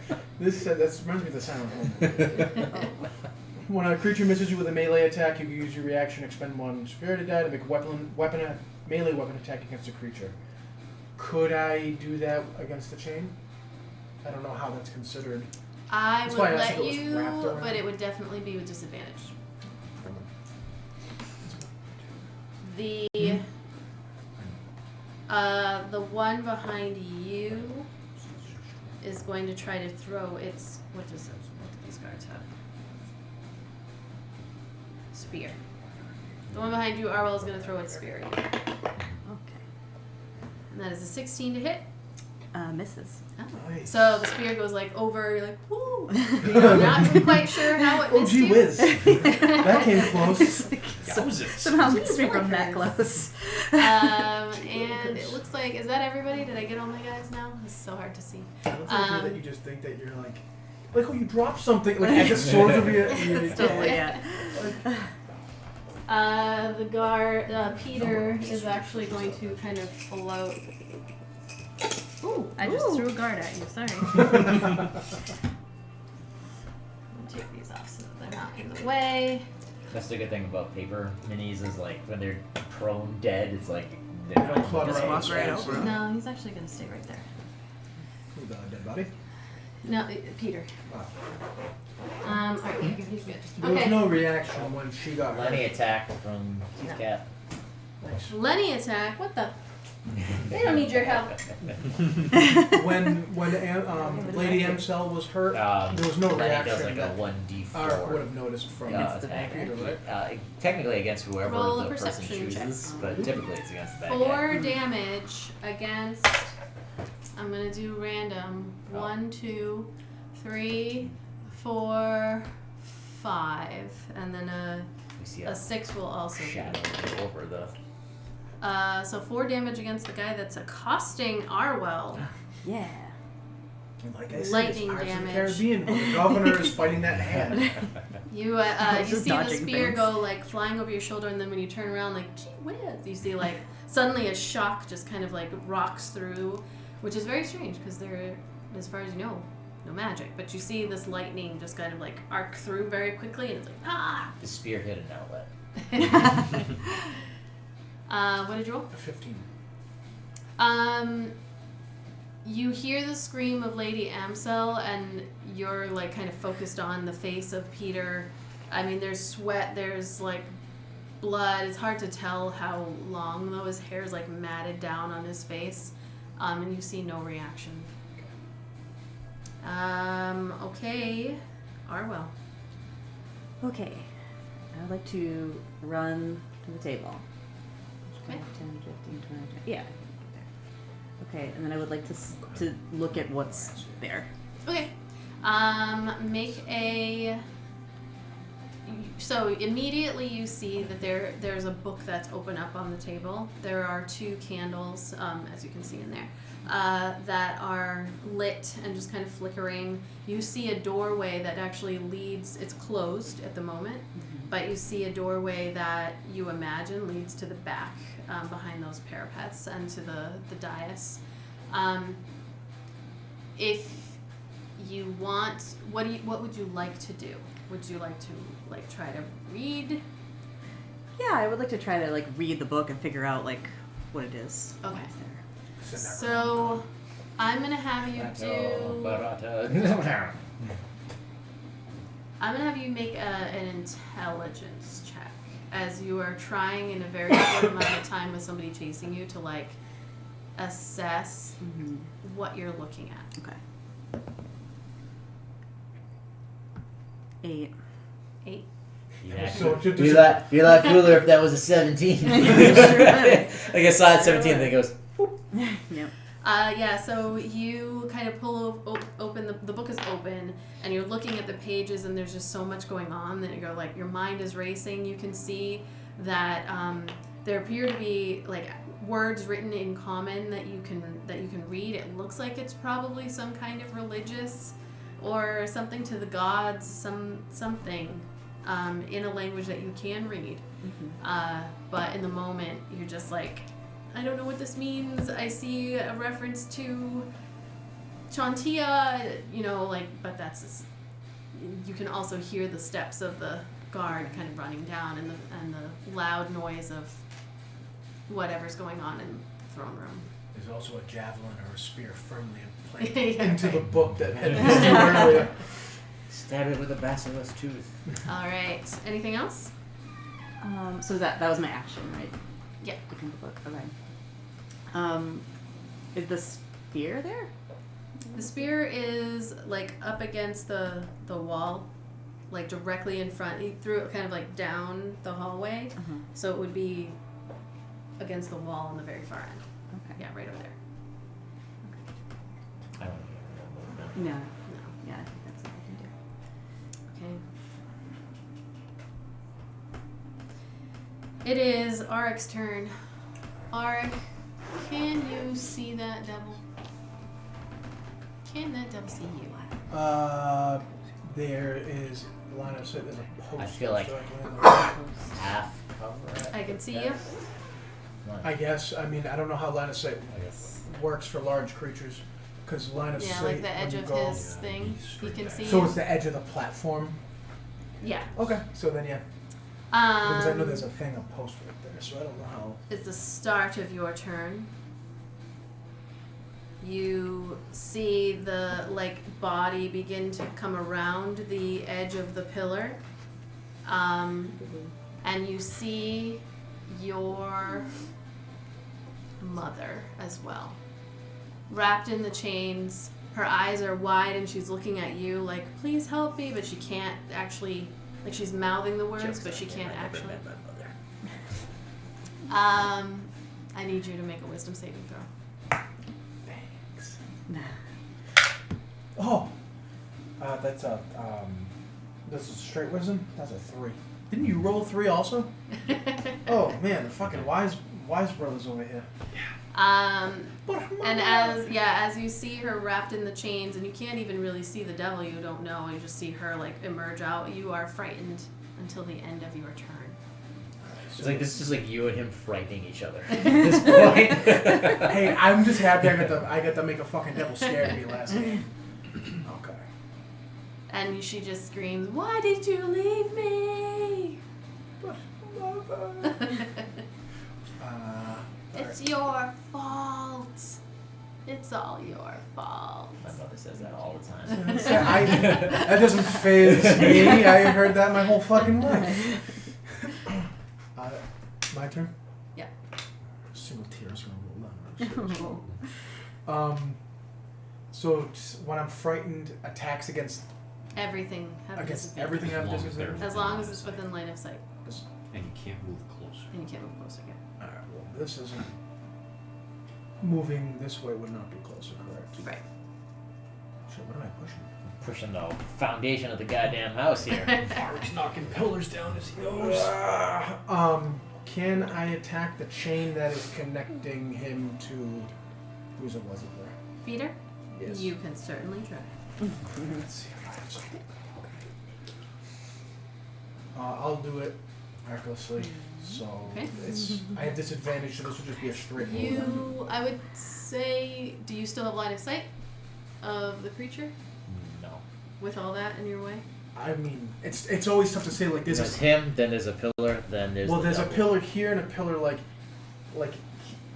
reminds me of the Silent Home. When a creature misses you with a melee attack, you can use your reaction, expend one superiority die to make a melee weapon attack against a creature. Could I do that against the chain? I don't know how that's considered. I That's would why I asked let if it was you, wrapped around. but it would definitely be with disadvantage. The one behind you is going to try to throw its what do these guards have? Spear. The one behind you, Arwell, is going to throw its spear at you. Okay. And that is a 16 to hit. Misses. Nice. So the spear goes like over, you're like, woo! You're not quite sure how it Oh missed gee you. whiz. That came close. Somehow missed me from that close. And it looks like, is that everybody? Did I get all my guys now? It's so hard to see. I don't think that you just think that you're like when you drop something, like at the source of your It's totally, yeah. The guard, Peter, is actually going to kind of float. Ooh, I just threw a guard at you, sorry. I'll take these off so that they're not in the way. That's the good thing about paper minis is like when they're prone dead, it's like They they're don't clutter just up walk the right space. over 'em. No, he's actually going to stay right there. Who, the dead body? No, Peter. Wow. Alright, he's good. There was Okay. no reaction when she got Lenny hurt. attack from Keith No. Cat. Nice. Lenny attack. What the? They don't need your help. When Lady Amsel was hurt, there was no then reaction. he does like a that 1d4. Art would have noticed from Yeah, the attack. beggar. Peter, right? Technically against whoever Roll a the person perception check. chooses, but typically it's against the bad 4 guy. damage against. I'm gonna do random. 1, 2, 3, 4, 5, and then We see a 6 will also. be. shadow over the. So 4 damage against the guy that's accosting Arwell. Yeah. And like I said, Lightning it's Pirates of the damage. Caribbean, where the governor is fighting that hand. You Just see the dodging spear things. go like flying over your shoulder, and then when you turn around, like gee whiz, you see like suddenly a shock just kind of like rocks through, which is very strange because there, as far as you know, no magic. But you see this lightning just kind of like arc through very quickly, and it's like ah. The spear hit an outlet. What did you roll? A 15. You hear the scream of Lady Amsel, and you're like kind of focused on the face of Peter. I mean, there's sweat, there's like blood. It's hard to tell how long though. His hair's like matted down on his face, and you see no reaction. Okay, Arwell. Okay. I would like to run to the table. Okay. 10, 15, 20. Yeah. I can get there. Okay, and then I would like to look at what's there. Okay. Make a. So immediately you see that there's a book that's open up on the table. There are 2 candles, as you can see in there, that are lit and just kind of flickering. You see a doorway that actually leads. It's closed at the moment, but you see a doorway that you imagine leads to the back, behind those parapets and to the dais. If you want, what would you like to do? Would you like to try to read? Yeah, I would like to try to read the book and figure out what it is. Okay. What's there. So I'm gonna have you make an intelligence check as you are trying in a very short amount of time with somebody chasing you to assess what you're looking at. Okay. 8. 8. So to Be a lot cooler if that was a 17. Like I saw it 17 and then it goes. Yep. Yeah, so you kind of pull open, the book is open, and you're looking at the pages, and there's just so much going on that you're your mind is racing. You can see that there appear to be words written in common that you can read. It looks like it's probably some kind of religious or something to the gods, something in a language that you can read. But in the moment, you're just I don't know what this means. I see a reference to Chantia, but that's just, you can also hear the steps of the guard kind of running down and the loud noise of whatever's going on in the throne room. There's also a javelin or a spear firmly implanted into the book that had been seen earlier. Stab it with a basilisk tooth. All right. Anything else? So that was my action, right? Yeah. Looking at the book. Okay. Is the spear there? The spear is up against the wall, directly in front. He threw it kind of down the hallway, so it would be against the wall on the very far end. Okay. Yeah, right over there. I don't know. No. No. Yeah, I think that's what I can do. Okay. It is Arik's turn. Arik, can you see that devil? Can that devil see you? There is a line of sight. There's a post. I feel like- so Half cover it. I can see you. I guess. I mean, I don't know how line of sight I guess. works for large creatures, because line of Yeah, sight. the edge when of you go, his thing. He can see So you. it's the edge of the platform. Yeah. Okay. So then yeah, because I know there's a thing, a post right there. So I don't know how. It's the start of your turn. You see the body begin to come around the edge of the pillar, and you see your mother as well. Wrapped in the chains, her eyes are wide and she's looking at you like, please help me, but she can't actually, like she's mouthing the words, but she can't actually. I need you to make a wisdom saving throw. Thanks. Oh, that's a straight wisdom. That's a 3. Didn't you roll 3 also? Oh man, the fucking wise brothers over here. And as you see her wrapped in the chains, and you can't even really see the devil, you don't know, you just see her like emerge out. You are frightened until the end of your turn. It's like this is just like you and him frightening each other at this point. Hey, I'm just happy I got to make a fucking devil scared of me last game. Okay. And she just screams, "Why did you leave me?" But mother. It's your fault. It's all your fault. My mother says that all the time. That doesn't faze me. I heard that my whole fucking life. My turn? Yeah. Single tears gonna roll down. So when I'm frightened, attacks against Everything. have against disadvantage. everything I've As long as disadvantage? As long as it's within line of sight. And you can't move closer. And you can't move closer again. Alright, well this isn't moving this way would not be closer, correct? Right. Shit, what am I pushing? Pushing the foundation of the goddamn house here. He's knocking pillars down as he goes. Can I attack the chain that is connecting him to whose it was it there? Peter? Yes. You can certainly try. Let's see if I have something. I'll do it recklessly. So Okay. I have disadvantage, so this would just be a straight roll. I would say, do you still have line of sight of the creature No. with all that in your way? I mean, it's always tough to say like this. There's him, then there's a pillar, then there's There's a double. pillar here and a pillar like,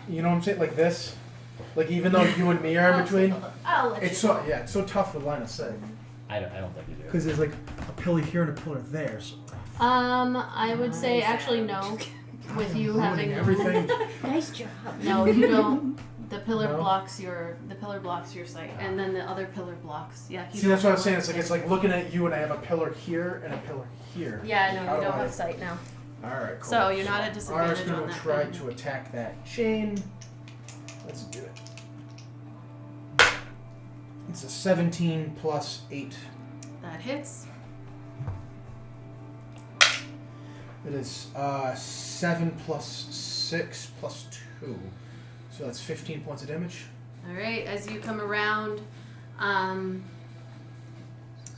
you know what I'm saying, like this. Like even though you and me are in between, I'll let it's you so it's so tough with line of sight I don't think you do. because there's like a pillar here and a pillar there. So I would say actually no. With you ruining having everything. Nice job. No, you don't. The pillar No? blocks your sight, and then the other pillar blocks. Yeah. keep See, that's what I'm going. saying. It's like looking at you and I have a pillar here and a pillar here. Yeah, no, How you do don't I- have sight now. All right, cool. So you're not at R's disadvantage going on to that. try then. to attack that chain. Let's do it. It's a 17 plus 8. That hits. It is 7 plus 6 plus 2. So that's 15 points of damage. All right. As you come around,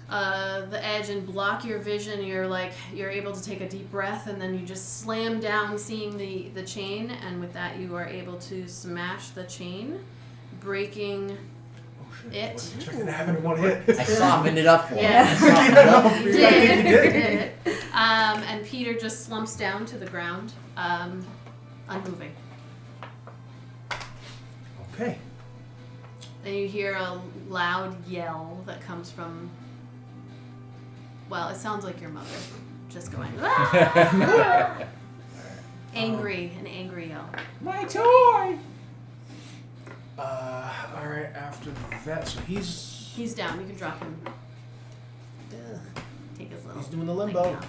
the edge and block your vision, you're able to take a deep breath, and then you just slam down, seeing the chain, and with that you are able to smash the chain, breaking. Oh shit. It. I wasn't expecting to have in one hit. I softened it up for him. Yeah. I softened it up. You I think you did. did. And Peter just slumps down to the ground, unmoving. Okay. And you hear a loud yell that comes from, well, it sounds like your mother, just going, "Ah!" an angry yell. My toy! Alright, after that, so He's down, you can drop him. Take his little he's doing the thing limbo. down.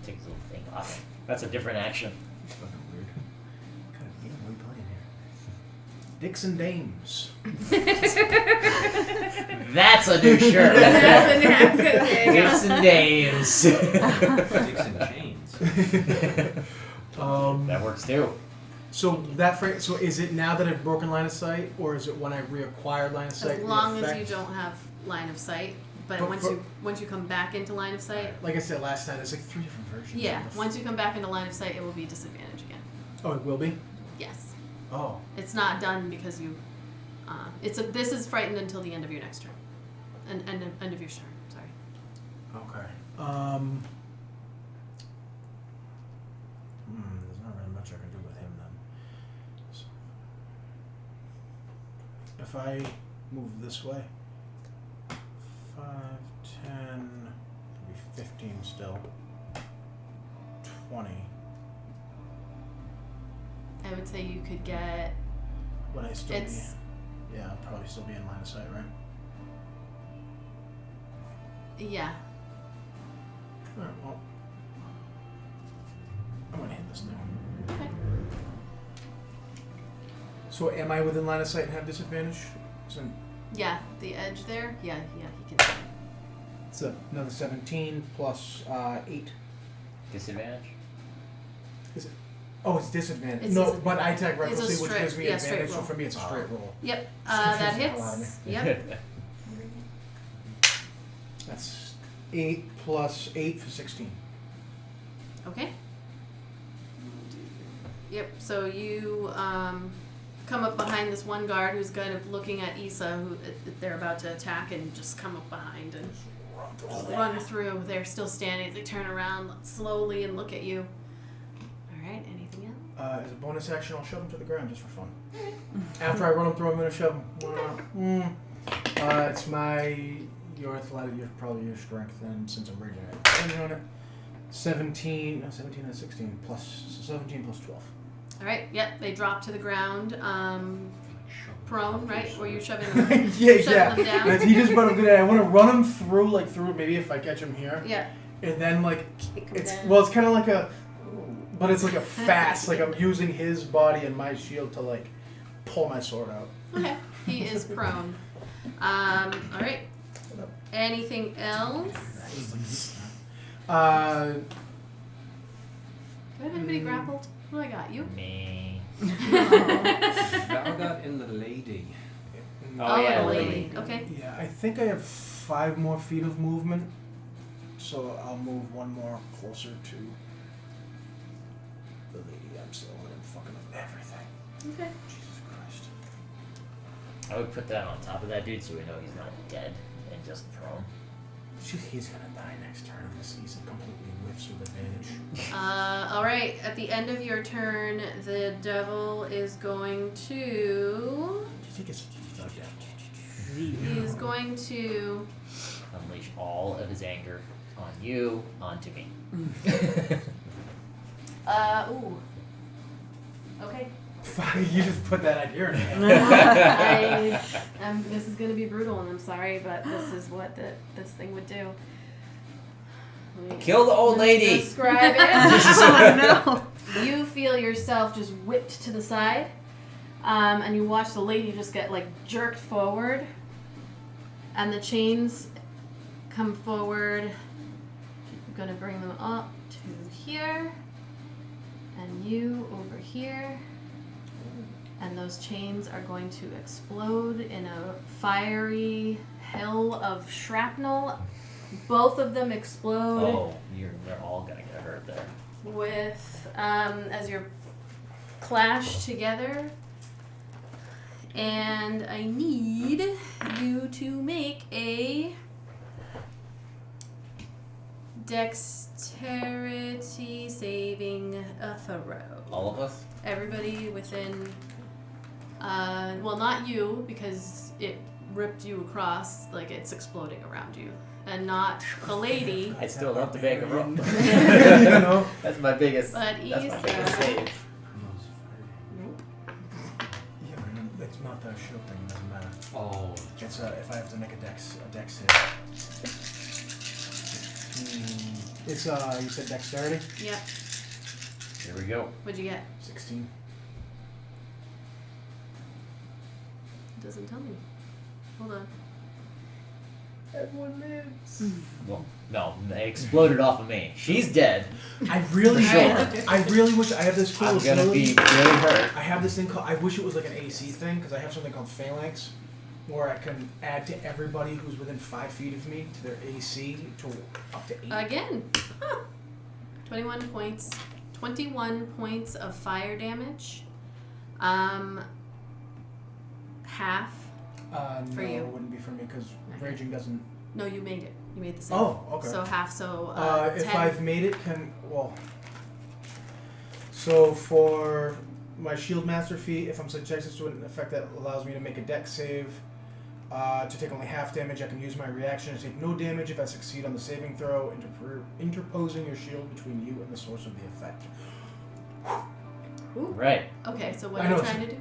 Take his little thing off. That's a different action. It's fucking weird. What kind of game are we playing here? Dicks and Dames. That's a new shirt. Dicks and dames. Sticks and chains. That works too. So so is it now that I've broken line of sight, or is it when I reacquired line of sight? As the long as effect? you don't have line of sight, but But once you come back into line of sight, Like I said last time, there's like 3 different versions. yeah, of the once you come back into line of sight, it will be disadvantage again. Oh, it will be. Yes, Oh, it's not done because you. This is frightened until the end of your next turn, end of your turn. Sorry. okay. There's not really much I can do with him then. So, if I move this way, 5, 10, maybe 15 still, 20. I would say you could get Would I still It's be? Yeah, I'll probably still be in line of sight, right? yeah. Alright, well. I'm gonna hit this thing. Okay. So am I within line of sight and have disadvantage? So Yeah, the edge there. Yeah, he can. it's another 17 plus 8. Disadvantage? Oh, it's disadvantage. It's no, disadvantage. but I attack It's a recklessly, which straight- gives me yeah, straight advantage. So roll. for me, it's a straight roll. Yep. Just That confusing the hell out of hits. Yep. That's 8 plus 8 for 16. Okay. Yep. So you come up behind this one guard who's kind of looking at Issa, who they're about to attack, and just come up behind and run through. They're still standing. They turn around slowly and look at you. All right. Anything else? As a bonus action, I'll shove him to the ground just for fun. After I run him through, I'm gonna shove him. It's your athletic, probably your strength then, since I'm raging it. On it. 17 and 16 plus, so 17 plus 12. All right. Yep. They drop to the ground. Prone, right? Where you're shoving them. Yeah, Shoving them down. He just run him good. I want to run him through, maybe if I catch him here. Yeah. And then, Kick 'em it's down. kind of like but it's like a fast, like I'm using his body and my shield to, pull my sword out. Okay. He is prone. All right. Anything else? Do I have anybody grappled? Well, I got you. Me. Valgot and the lady. Oh, yeah, the lady. lady. Okay. Yeah, I think I have 5 more feet of movement, so I'll move 1 more closer to the lady. I'm still in fucking everything. Okay. Jesus Christ. I would put that on top of that dude so we know he's not dead and just prone. He's gonna die next turn unless he's completely whiffs with advantage. All right. At the end of your turn, the devil is going to. Do you think it's the devil? He's going to. Unleash all of his anger on you, onto me. Ooh. Okay. You just put that idea in there. This is going to be brutal, and I'm sorry, but this is what this thing would do. Kill the old lady! Describe it. Oh no! You feel yourself just whipped to the side, and you watch the lady just get jerked forward, and the chains come forward. I'm gonna bring them up to here, and you over here, and those chains are going to explode in a fiery hell of shrapnel. Both of them explode. Oh, they're all gonna get hurt there. With as you're clashed together, and I need you to make a dexterity saving throw. All of us? Everybody within well, not you, because it ripped you across, it's exploding around you, and not the lady. I still have to make a roll. You know? That's my biggest. But That's my Issa. biggest save. Nope. Yeah, but it's not the shield thing. It doesn't matter. Oh. It's if I have to make a dex save. It's you said dexterity? Yep. Here we go. What'd you get? 16. It doesn't tell me. Hold on. Everyone lives. Well, no, they exploded off of me. She's dead. I really For sure. I really wish I have this cool I'm gonna ability. be really hurt. I have this thing called. I wish it was like an AC thing because I have something called Phalanx, where I can add to everybody who's within 5 feet of me to their AC to up to 8. Again. Huh. 21 points. 21 points of fire damage. Half. No, you. it wouldn't be for me because raging doesn't. No, you made it. You made the save. Oh, okay. So half. So If 10. I've made it, so for my shield master feat, if I'm subjected to an effect that allows me to make a dex save, to take only half damage, I can use my reaction to take no damage if I succeed on the saving throw, interposing your shield between you and the source of the effect. Ooh. Right. Okay, so what I are you know, trying to do?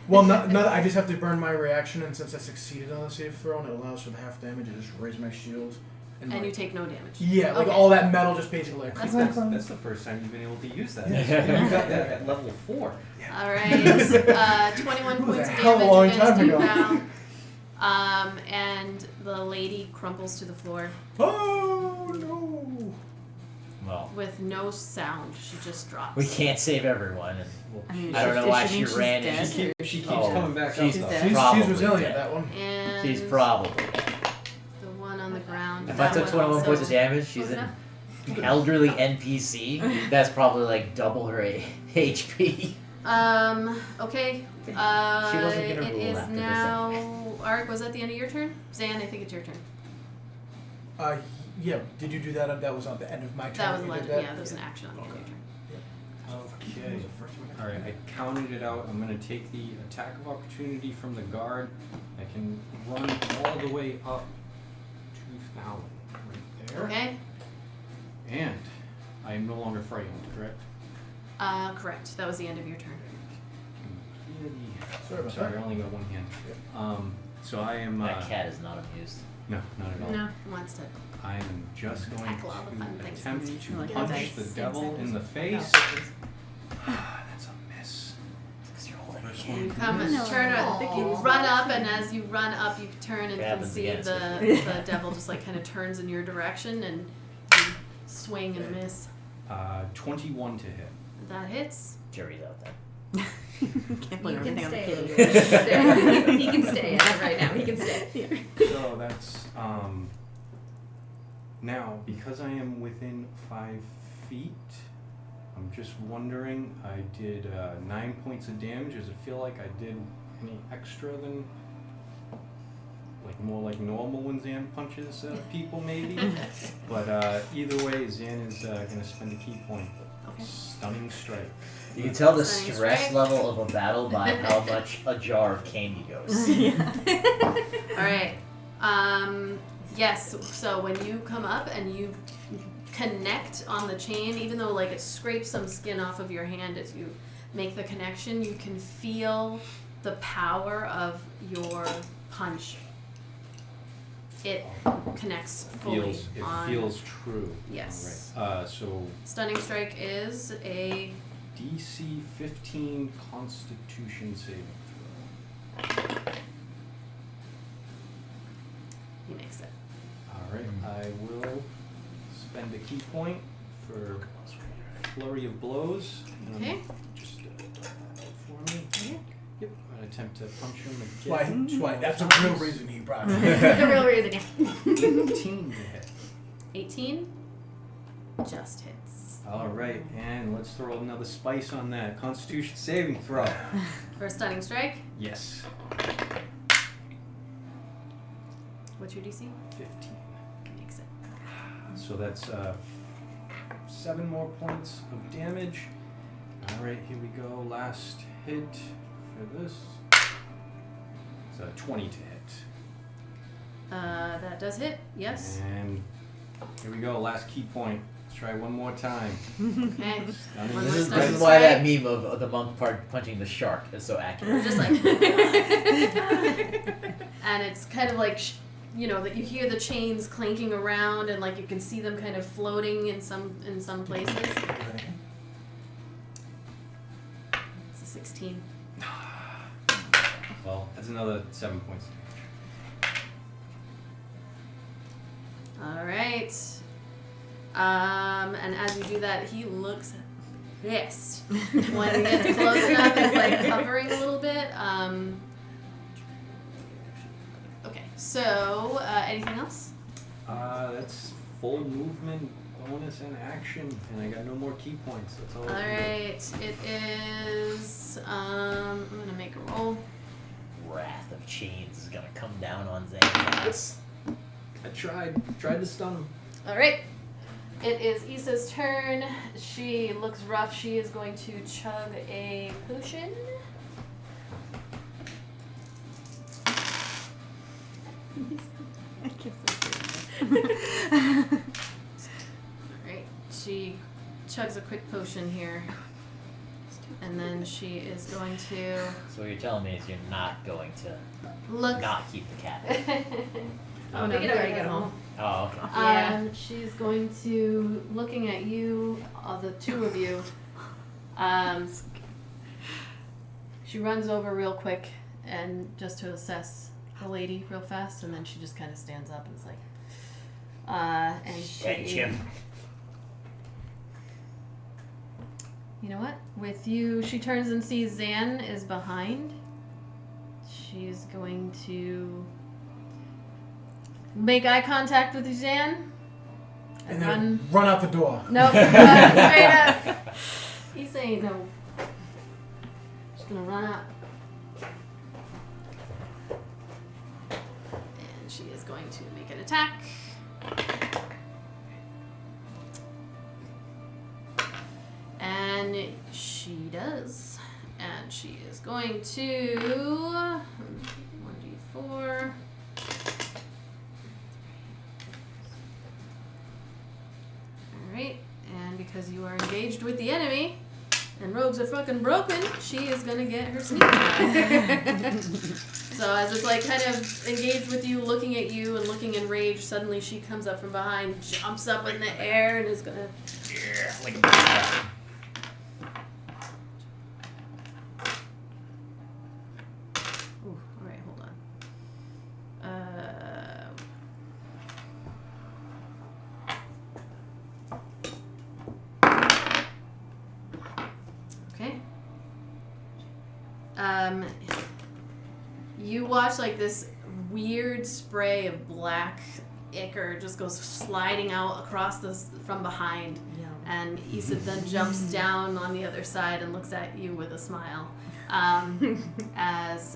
Well, not I just have to burn my reaction, and since I succeeded on the save throw, and it allows for the half damage, I just raise my shield. And like, you take no damage. Yeah, like Okay. all that metal just basically like. That's That's the first time you've been able to use that. Yeah. You got that at level 4. All right. 21 That was points a of hell of a damage long against time you, ago. Val. And the lady crumples to the floor Oh no! Well, with no sound. She just drops. we can't save everyone, and Well, I mean, I don't know does why she mean she she's ran dead? and she keeps Oh, coming back she's up. dead. Though. She's Probably resilient, dead. that one. And she's probably. the one on the ground. If that I took one 21 also- points of damage, What she's was an that? elderly NPC. That's probably like double her HP. Okay. She wasn't gonna It rule is after this now. Ark, was that the end of your turn? Zan, I think it's your turn. Yeah. Did you do that? That was on the end of my turn. That was you did legend. that? Yeah, that was an action on the end of your turn. Okay. Alright, I counted it out. I'm going to take the attack of opportunity from the guard. I can run all the way up to Thallan. Right there. Okay. And I am no longer frightened, correct? Correct. That was the end of your turn. Sorry about Sorry, that. I only got one hand. So I am... That cat is not amused. No, not at all. No, wants to. I am just going Tackle all the fun to things. attempt to Like punch dice. the devil in the face. No. That's a miss. Because you're holding First a one. You come and No. turn up, Aw. you run up, and as you run up, you turn and It can happens see again, the devil just like kind of turns in your direction and you swing and miss. 21 to hit. That hits. Jerry's out there. Can't blame You can everything on the stay. kid. He can stay as of right now. He can stay. So that's now because I am within 5 feet. I'm just wondering. I did 9 points of damage. Does it feel like I did any extra than like more like normal when Zan punches people, maybe? But either way, Zan is gonna spend a key point. Okay. Stunning strike. You can tell the Stunning stress strike. level of a battle by how much a jar of candy goes. All right. Yes. So when you come up and you connect on the chain, even though like it scrapes some skin off of your hand as you make the connection, you can feel the power of your punch. It connects fully It on. feels true. Yes. All right. So Stunning strike is a DC 15 Constitution saving throw. he makes it. All right, I will spend a key point for flurry of blows. Okay. Just for me. Yep. I'm gonna attempt to punch him Why? again. Why? That's the real reason he brought it. The real reason. Yeah. 18 to hit. 18 just hits. All right, and let's throw another spice on that. Constitution saving throw. For a stunning strike, Yes. what's your DC? 15. Makes it. So that's 7 more points of damage. All right, here we go. Last hit for this. It's a 20 to hit. That does hit. Yes. And here we go. Last key point. Let's try one more time. Okay. Stunning One This more is, stunning this is why that strike. meme of the monk punching the shark is so accurate. Just like. And it's kind of like, you know, that you hear the chains clanking around, and like you can see them kind of floating in some places. It's a 16. Well, that's another 7 points. All right. And as you do that, he looks pissed. When you get close enough, it's like hovering a little bit. Okay. So, anything else? That's full movement, bonus, and action, and I got no more key points. That's all. All right. It is. I'm gonna make a roll. Wrath of Chains is gonna come down on Xanax. I tried to stun him. All right. It is Issa's turn. She looks rough. She is going to chug a potion. I can't say Alright, she chugs a quick potion here. And then she is going to So what you're telling me is you're not going to look. not keep the cat. Oh no, Pick it up when you get home. Oh, okay. Yeah. She's going to, looking at you, the two of you. She runs over real quick and just to assess the lady real fast, and then she just kind of stands up and is like, and she. You know what? With you, she turns and sees Zan is behind. She's going to make eye contact with you, Zan. And then run out the door. Nope. Straight up. He's saying no. Just gonna run up. And she is going to make an attack. And she does. And she is going to 1d4. Alright, and because you are engaged with the enemy, and rogues are fucking broken, she is gonna get her sneak attack. So as it's like kind of engaged with you, looking at you, and looking in rage, suddenly she comes up from behind, jumps up in the air, and is gonna... Yeah, like a big Ooh, alright, hold on. Okay. You watch like this weird spray of black ichor just goes sliding out across this from behind, and Isid then jumps down on the other side and looks at you with a smile. As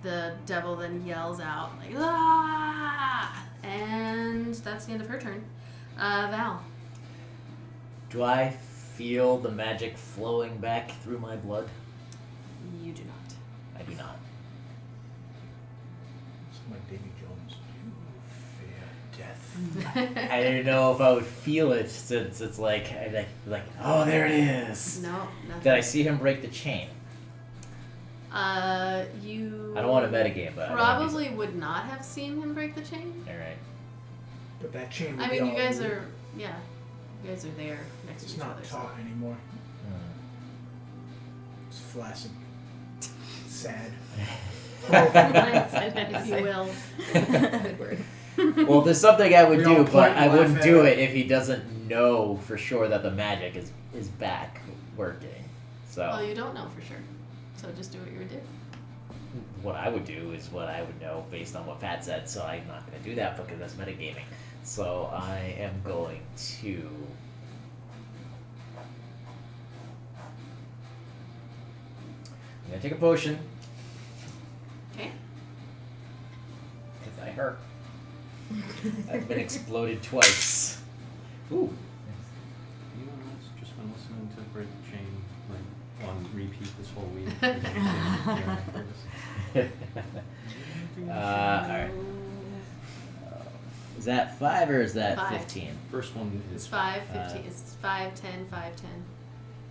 the devil then yells out like "Ah!" And that's the end of her turn. Val. Do I feel the magic flowing back through my blood? You do not. I do not. It's like Davy Jones. You fear death. I didn't know if I would feel it since it's like, oh, there it is. No, nothing. Did I see him break the chain? You. I don't want to metagame, but Probably would not have seen him break the chain. All right. But that chain would I be mean, you all guys over. are, yeah, you guys are there next It's to each not other. taut anymore. Hmm. It's flaccid. Sad. If you will. Good word. Well, there's something I would We do, all but point I and wouldn't laugh do at it if he doesn't know for sure that the magic is back working. So Well, you don't know for sure. So just do what you would do. what I would do is what I would know based on what Pat said. So I'm not going to do that because that's metagaming. So I am going to. I'm going to take a potion Okay. because I hurt. I've been exploded twice. Ooh. You know, I've just been listening to Break the Chain like on repeat this whole week. Alright. Is that 5 or is that 5. 15? First one It's is 5, 15. It's 5, 10, 5, 10.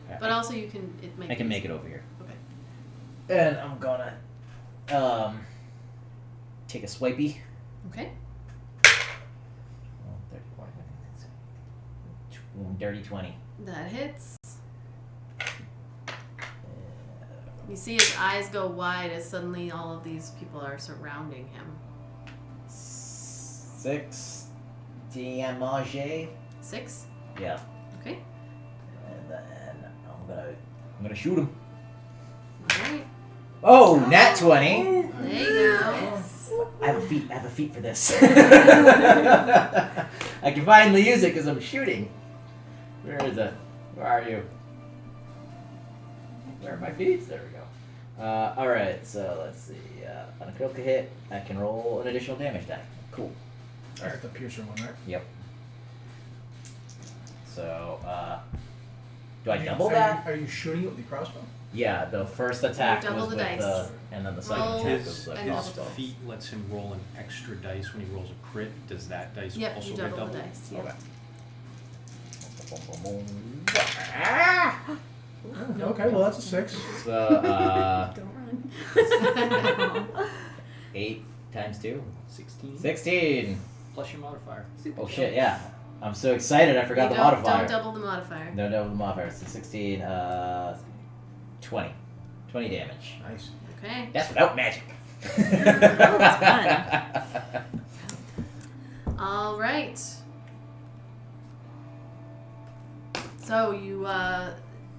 Alright. But also you can. I can make it over here. Okay. And I'm gonna take a swipey. Okay. Dirty 20. That hits. You see his eyes go wide as suddenly all of these people are surrounding him. 6 damage. 6. Yeah. Okay. And then I'm gonna shoot him. Alright. Oh, nat 20. There you go. I have a feat for this. I can finally use it because I'm shooting. Where is it? Where are you? Where are my feet? There we go. Alright, so let's see. On a critical hit, I can roll an additional damage die. Cool. Alright, the piercer one, right? Yep. So, do I Are you- double are that? You, are you shooting it with the crossbow? Yeah, the first attack double was the with dice. the, and then the second Roll attack his, was the and his crossbow. feat lets him roll an extra dice when he rolls a crit. Does that dice Yep, also you get double doubled? the dice. Yep. Okay. Boom, boom, boom. Ah! Oh, okay, well that's a 6. So, Don't run. 8 times 2? 16 16! plus your modifier. Oh shit, yeah. I'm so excited I forgot You the don't modifier. double the modifier. No double the modifier. So 16, 20. 20 damage. Nice. Okay. That's without magic. All right. So you,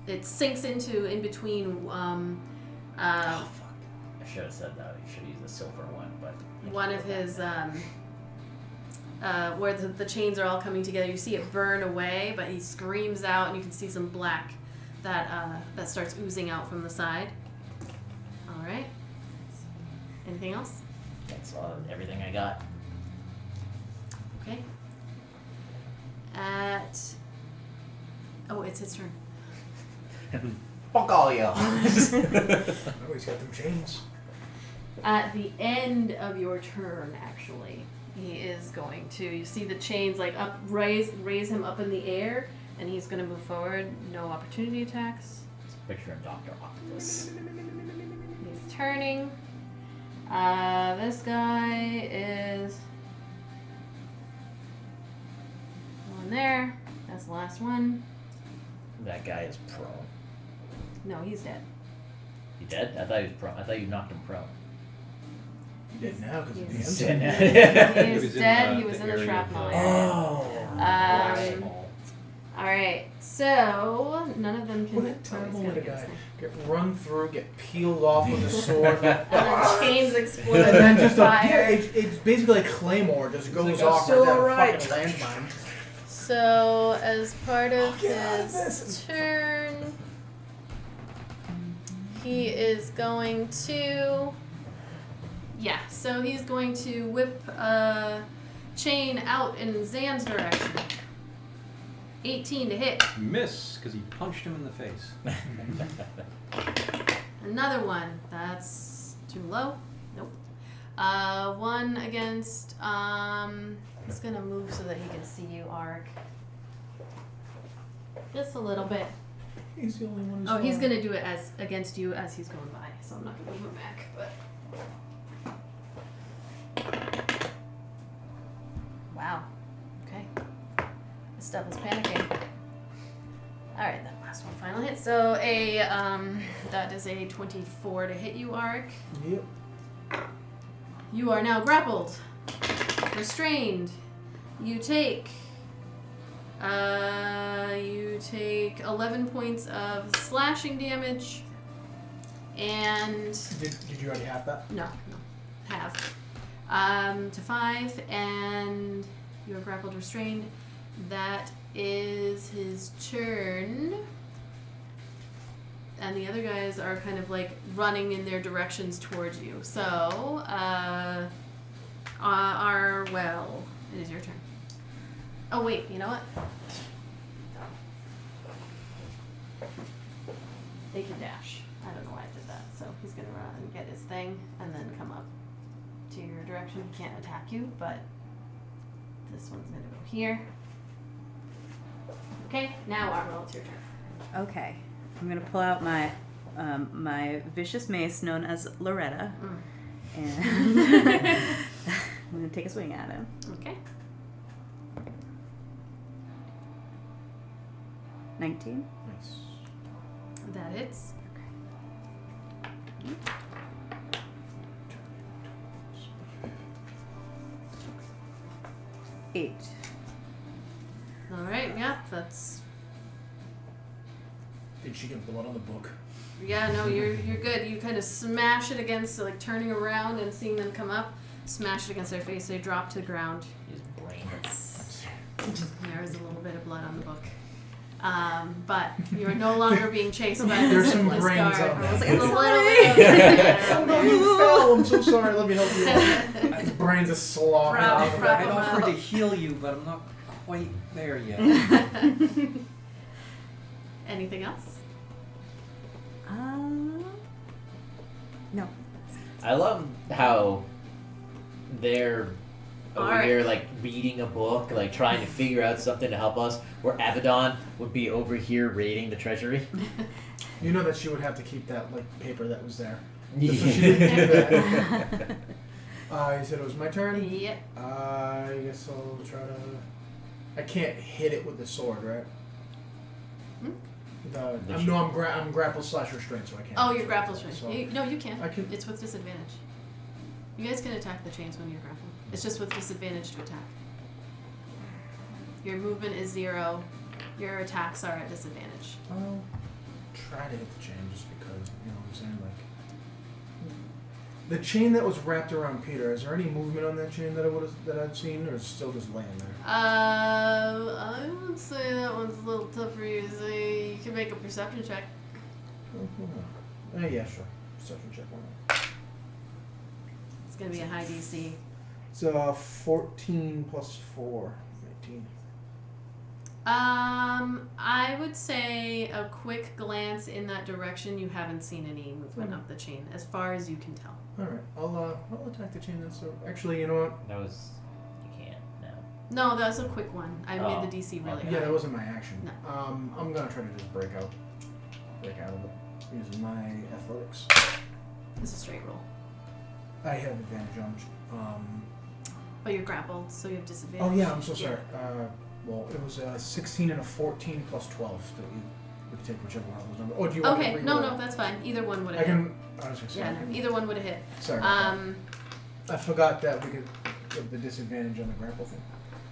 it sinks into in between. Oh fuck! I should have said that. You should use the silver one, but One of his where the chains are all coming together. You see it burn away, but he screams out, and you can see some black that starts oozing out from the side. All right. Anything else? that's everything I got. Okay. Oh, it's his turn. Fuck all y'all. Oh, he's got them chains. At the end of your turn, actually, he is going to. You see the chains like up, raise him up in the air, and he's going to move forward. No opportunity attacks. Just picture of Dr. Octopus. He's turning. This guy is one there. That's the last one. That guy is prone. No, he's dead. He dead? I thought he was prone. I thought you knocked him prone. He did now because of Yes. the Dead end. now. He He is was in dead. the- He was the in the area shrapnel of the- area. Oh. All right, so none of them can. What a oh, he's terrible gonna way to get this die. thing. Get run through, get peeled off with a sword. And then chains explode. And then just fire. it's basically like Claymore, just goes like, off "Still right there, alright." fucking landmine. So, as part of Get out of his this. turn, he is going to. Yeah, so he's going to whip a chain out in Zan's direction. 18 to hit. Miss, because he punched him in the face. Another one. That's too low. Nope. One against. He's gonna move so that he can see you, Ark. Just a little bit. He's the only one who's Oh, he's fine. gonna do it as against you as he's going by, so I'm not gonna move him back. But wow. Okay. This stuff is panicking. All right, that last one final hit. So that is a 24 to hit you, Ark. Yep. You are now grappled, restrained. You take 11 points of slashing damage, and Did you already have that? no, have to 5, and you are grappled, restrained. That is his turn. And the other guys are kind of like running in their directions towards you. So, well, it is your turn. Oh, wait, you know what? They can dash. I don't know why I did that. So he's going to run and get his thing and then come up to your direction. He can't attack you, but this one's going to go here. Okay, now Armel, it's your turn. Okay, I'm gonna pull out my my vicious mace known as Loretta, and I'm gonna take a swing at him. Okay. 19. Nice. That hits. 8. Alright, yeah, that's... Did she get blood on the book? Yeah, no, you're good. You kind of smash it against, like, turning around and seeing them come up. Smash it against their face. They drop to the ground. His brain. There is a little bit of blood on the book. But you are no longer being chased by There's this some Syphilis brains guard. out there. It's like a little bit of Oh no, you fell! I'm so sorry. Let me help you. His brains are slobbering Prop, out. prop. I'd offered to heal you, but I'm not quite there yet. Anything else? No. I love how they're over Alright. here like reading a book, like trying to figure out something to help us, where Abaddon would be over here raiding the treasury. You know that she would have to keep that like paper that was there. Yeah. So she didn't do that. You said it was my turn? Yep. I guess I'll try to... I can't hit it with the sword, right? I'm grapple / restraint, so I can't. Oh, you're grapple strength. So No, you can. I can. It's with disadvantage. You guys can attack the chains when you're grappled. It's just with disadvantage to attack. Your movement is 0. Your attacks are at disadvantage. I'll try to hit the chain just because, you know what I'm saying? Like, the chain that was wrapped around Peter, is there any movement on that chain that I've seen, or is it still just laying there? I would say that one's a little tough for you to see. You can make a perception check. Yeah, sure. Perception check. Why not? It's gonna be a high DC. So 14 plus 4, 18. I would say a quick glance in that direction. You haven't seen any movement of the chain, as far as you can tell. All right, I'll attack the chain. Then. So actually, you know what? That was. You can't. No. No, that was a quick one. I made the DC really high. Yeah, that wasn't my action. No. I'm gonna try to just break out of it using my athletics. It's a straight roll. I have advantage on. But you're grappled, so you have disadvantage. Oh yeah, I'm so sorry. Well, it was a 16 and a 14 plus 12. That you could take whichever one of those numbers. Oh, do you want Okay, me to no, that's fine. Either one would have hit. I was just Yeah, saying. no, either one would have hit. Sorry. I forgot that we could give the disadvantage on the grapple thing.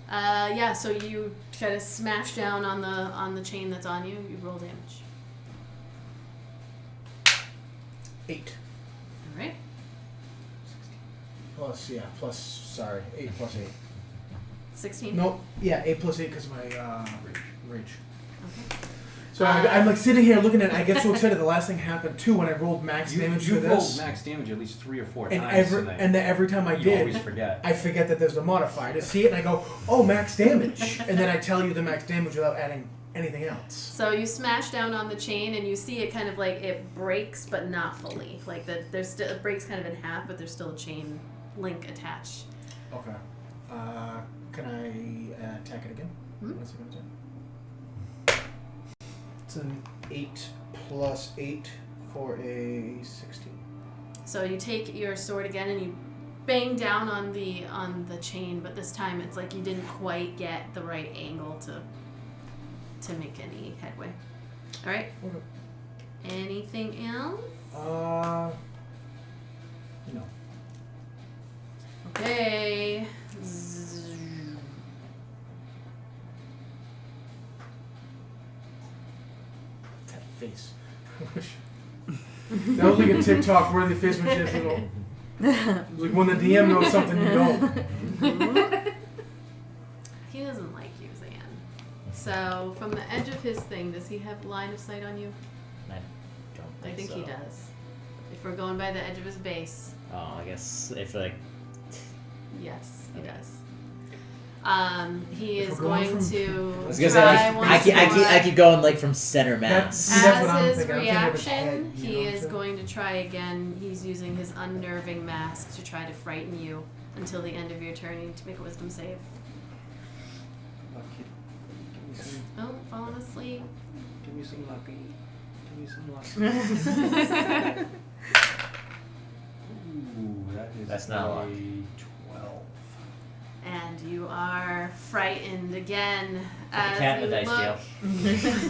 Yeah. So you try to smash down on the chain that's on you. You roll damage. 8 All right. sorry, 8 plus 8. 16. Nope. Yeah, 8 plus 8 because of my rage. Okay. So I'm like sitting here looking at it. I get so excited. The last thing happened too when I rolled max damage for You this. rolled max damage at least 3 or 4 and times every time I you always did, forget. I forget that there's a modifier. To see it, and I go, "Oh, max damage," and then I tell you the max damage without adding anything else. So you smash down on the chain, and you see it kind of like it breaks, but not fully. Like there's still it breaks kind of in half, but there's still a chain link attached. Okay. Can I attack it again? Hmm? What's it gonna do? It's an 8 plus 8 for a 16. So you take your sword again, and you bang down on the chain, but this time it's like you didn't quite get the right angle to make any headway. All right. Okay. Anything else? No. Okay. That face. That was like a TikTok worthy face when she has little. It was like when the DM knows something you don't. He doesn't like you, Zan. So, from the edge of his thing, does he have line of sight on you? I don't I think think so. he does. If we're going by the edge of his base, Oh, I guess if like. yes, he Okay. does. He If is we're going going from- to I was gonna say try like, once I keep more. going like from center mass. That's what I'm As his thinking. I'm thinking of his reaction, head, you know he what I'm is saying? going to try again. He's using his unnerving mask to try to frighten you until the end of your turn. You need to make a wisdom save. Lucky. Give me some. Oh, falling asleep. Give me some lucky. Give me some lucky. Ooh, that is That's not a luck. 12. And you are frightened again The as cat you in the dice look.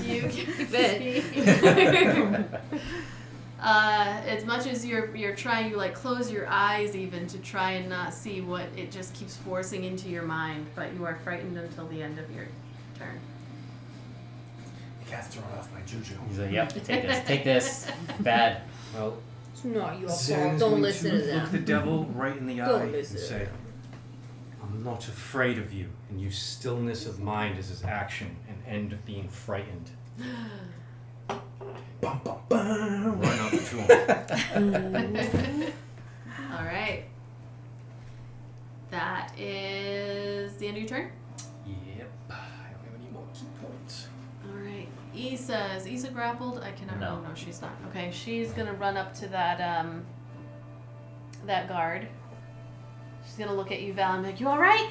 You Bet. as much as you're trying, you like close your eyes even to try and not see what it just keeps forcing into your mind, but you are frightened until the end of your turn. The cat's throwing off my juju. He's like, yep, take this, bad. Well, It's not your fault. Zen's Don't going listen to to look the them. devil right in the Don't eye and listen to say, them. I'm not afraid of you, and your stillness of mind is his action and end of being frightened. Bum, bum, bum. Run up to him. All right. That is the end of your turn. Yep. I don't have any more key points. All right. Is Issa grappled? I cannot. No. Oh, no, she's not. Okay, she's gonna run up to that that guard. She's gonna look at you, Val, and be like, "You all right?"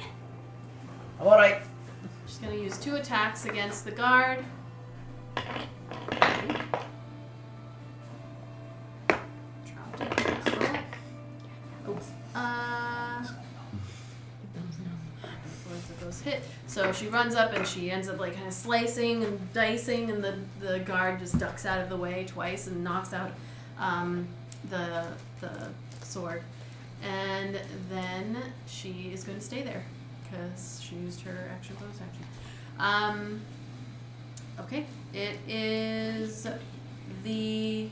I'm alright. She's gonna use 2 attacks against the guard. Dropped it. Oops. Both of those hit. So she runs up and she ends up like kind of slicing and dicing, and the guard just ducks out of the way twice and knocks out the sword. And then she is going to stay there because she used her action bonus action. Okay, it is the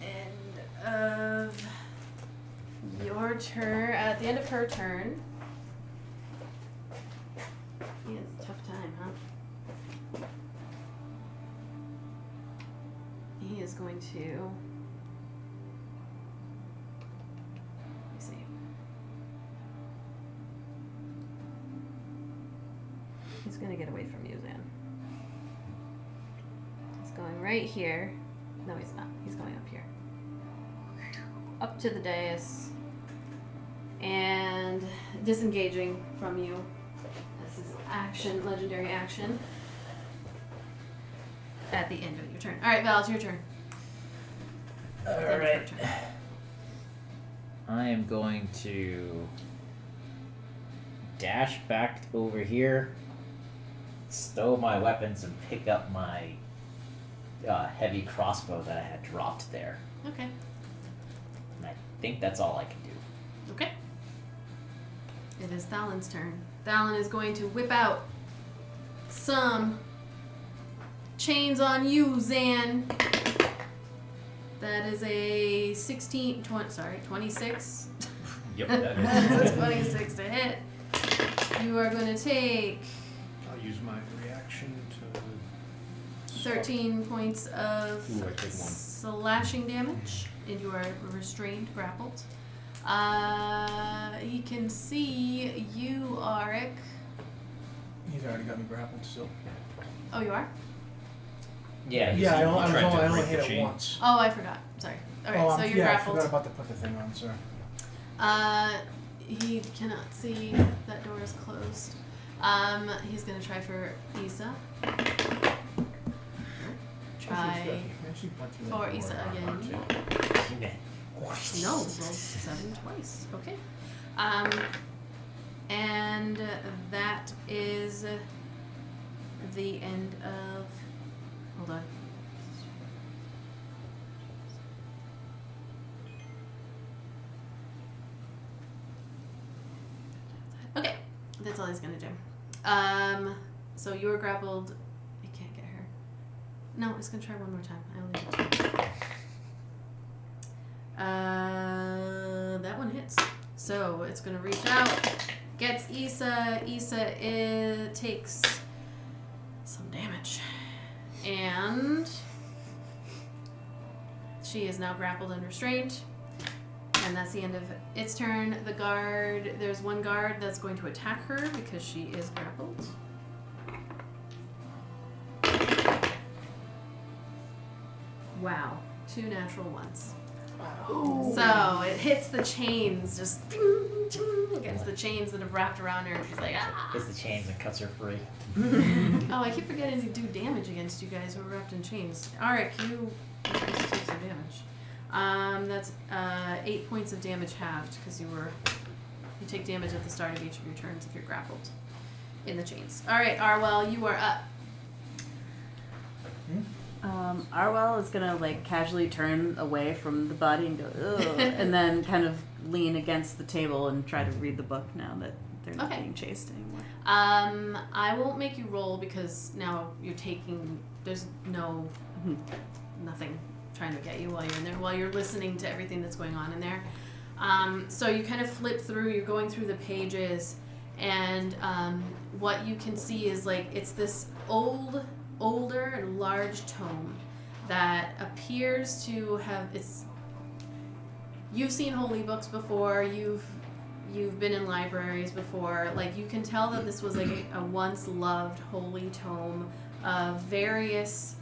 end of your turn. At the end of her turn. He has a tough time, huh? He is going to. Let me see. He's going to get away from you, Zan. He's going right here. No, he's not. He's going up here. Up to the dais. And disengaging from you. This is action, legendary action. At the end of your turn. Alright, Val, it's your turn. Alright. I am going to dash back over here, stow my weapons, and pick up my heavy crossbow that I had dropped there. Okay. And I think that's all I can do. Okay. It is Thallan's turn. Thallan is going to whip out some chains on you, Zan. That is a 26. Yep, that is. That's 26 to hit. You are going to take I'll use my reaction to 13 points of Ooh, I take 1. slashing damage, and you are restrained, grappled. He can see you, Arik. He's already got me grappled still. Oh, you are? Yeah, Yeah, I tried to only break hit the it chain. once. Oh, I forgot. Sorry. Alright, Oh, so you're yeah, grappled. I forgot about to put the thing on, sorry. He cannot see. That door is closed. He's gonna try for Issa. Try for Issa again. No, rolled 7 twice. Okay. And that is the end of. Hold on. Okay, that's all he's gonna do. So you were grappled. I can't get her. No, it's gonna try one more time. I only did 2. That one hits. So it's gonna reach out, gets Issa. Issa takes some damage, and she is now grappled and restrained. And that's the end of its turn. The guard, there's one guard that's going to attack her because she is grappled. Wow, 2 natural ones. Wow. So it hits the chains, just against the chains that have wrapped around her, and she's like, ah! It's the chains and cuts her free. Oh, I keep forgetting to do damage against you guys who are wrapped in chains. Alright, you take some damage. That's 8 points of damage halved because you take damage at the start of each of your turns if you're grappled in the chains. Alright, Arwell, you are up. Arwell is gonna like casually turn away from the body and go, ugh, and then kind of lean against the table and try to read the book now that they're not being chased anymore. I won't make you roll because now you're taking. There's nothing trying to get you while you're in there. While you're listening to everything that's going on in there. So you kind of flip through. You're going through the pages, and what you can see is like it's this older and large tome that appears to have you've seen holy books before, you've been in libraries before, like you can tell that this was like a once loved holy tome of various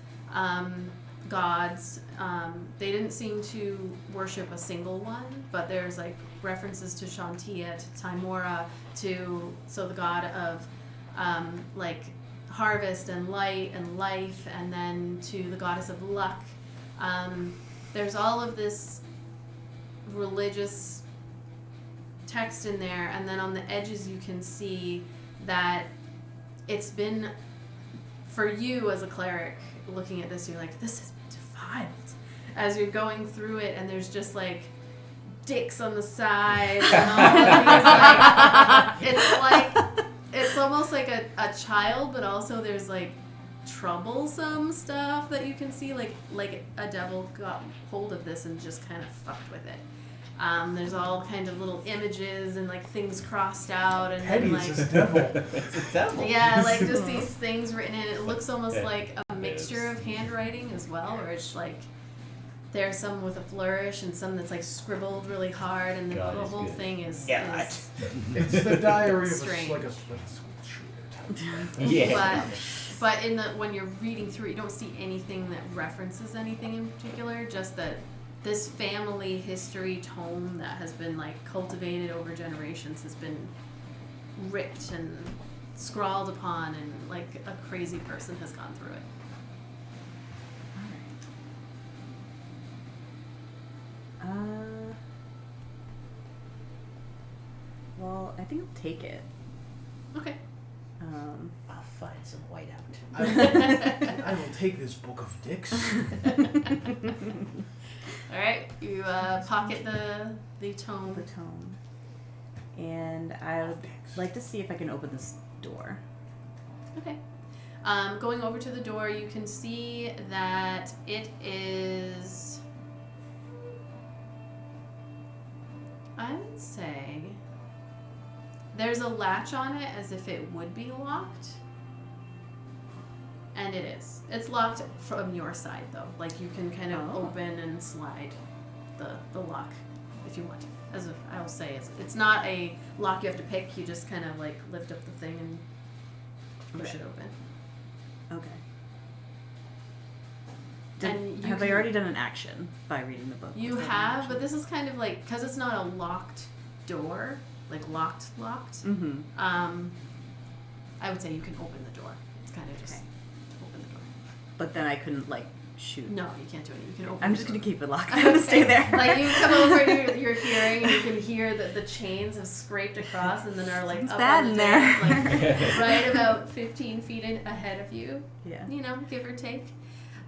gods. They didn't seem to worship a single one, but there's like references to Shantia, to Timora, to the god of like harvest and light and life, and then to the goddess of luck. There's all of this religious text in there, and then on the edges you can see that it's been, for you as a cleric looking at this, you're like, this is defiled as you're going through it, and there's just like dicks on the sides and all of these, it's almost like a child, but also there's like troublesome stuff that you can see, like a devil got hold of this and just kind of fucked with it. There's all kind of little images and like things crossed out, and Petty, then, like, it's a devil. It's a devil. yeah, like just these things written in. It looks almost like a mixture of handwriting as well, where it's like there's some with a flourish and some that's like scribbled really hard, and the God is whole good. thing is It's the diary of Strange. like a school shooter. Yeah. But in the when you're reading through it, you don't see anything that references anything in particular. Just that this family history tome that has been like cultivated over generations has been ripped and scrawled upon, and like a crazy person has gone through it. Well, I think I'll take it. Okay. I'll find some whiteout. I will take this book of dicks. All right. You pocket the tome. The tome. And I would like to see if I can open this door. Okay. Going over to the door, you can see that it is, I would say, there's a latch on it as if it would be locked. And it is. It's locked from your side, though. Like, you can kind of open and slide the lock if you want to. As I will say, it's not a lock you have to pick. You just kind of, like, lift up the thing and push it open. Okay. And you have I can- already done an action by reading the book? You Was that an have, action? but this is kind of like, because it's not a locked door, like locked. Mm-hmm. I would say you can open the door. It's kind of just Okay. open the door. But then I couldn't, like, shoot. No, you can't do it. You can open I'm the just door. going to keep it locked. I'm going to stay there. Like, you come over and you're hearing, and you can hear that the chains have scraped across and then are like It's up bad on the in there. desk, like right about 15 feet ahead of you. Yeah. You know, give or take.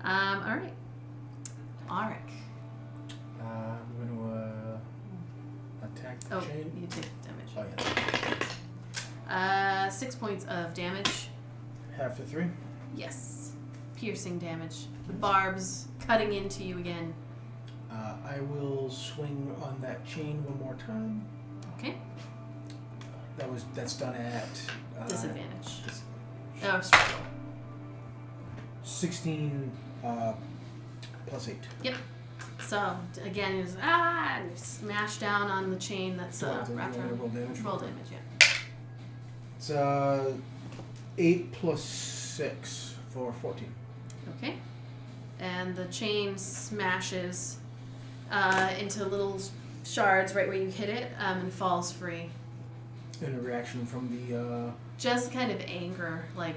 All right. Auric. I'm going to attack the Oh, chain. you take damage. Oh, yeah. 6 points of damage. Half to 3. Yes. Piercing damage. The barbs cutting into you again. I will swing on that chain one more time. Okay. That's done at Disadvantage. dis- Oh, struggle. 16 plus 8. Yep. So, again, you just, and you smash down on the chain that's Do I have to wrapped around. roll damage? Roll damage, yeah. It's 8 plus 6 for 14. Okay. And the chain smashes into little shards right where you hit it, and falls free. And a reaction from the Just kind of anger, like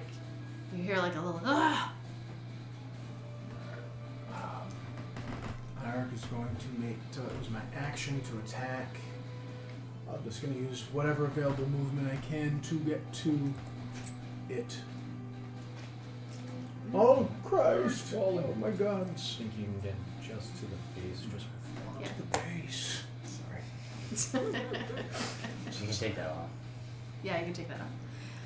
you hear like a little ah. Eric is going to make it was my action to attack. I'm just going to use whatever available movement I can to get to it. Oh Christ! Oh my God! I think you can get just to the base, just Yeah. To the base. sorry. You can take that off. Yeah, you can take that off.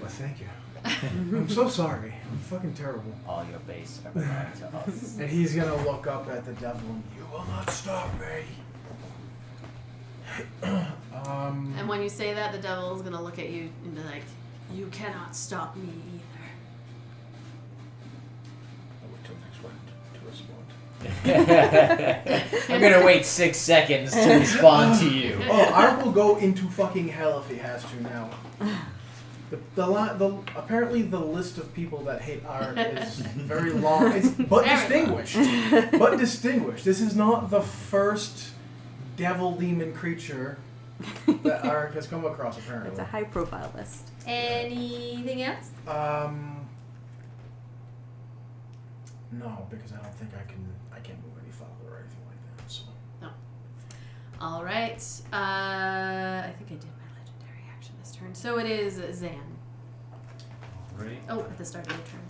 Well, thank you. I'm so sorry. I'm fucking terrible. All your base are belong to us. And he's gonna look up at the devil and you will not stop me. And when you say that, the devil is gonna look at you and be like, "You cannot stop me either." I'll wait till next round to respond. I'm gonna wait 6 seconds to respond to you. Oh, Ark will go into fucking hell if he has to now. Apparently the list of people that hate Ark is very long, but Very distinguished. This is not the first devil demon creature that Ark has come across. Apparently, It's a high profile list. Anything else? No, because I don't think I can't move any farther or anything like that. So. All right. I think I did my legendary action this turn. So it is Zan. Alright. Oh, at the start of your turn.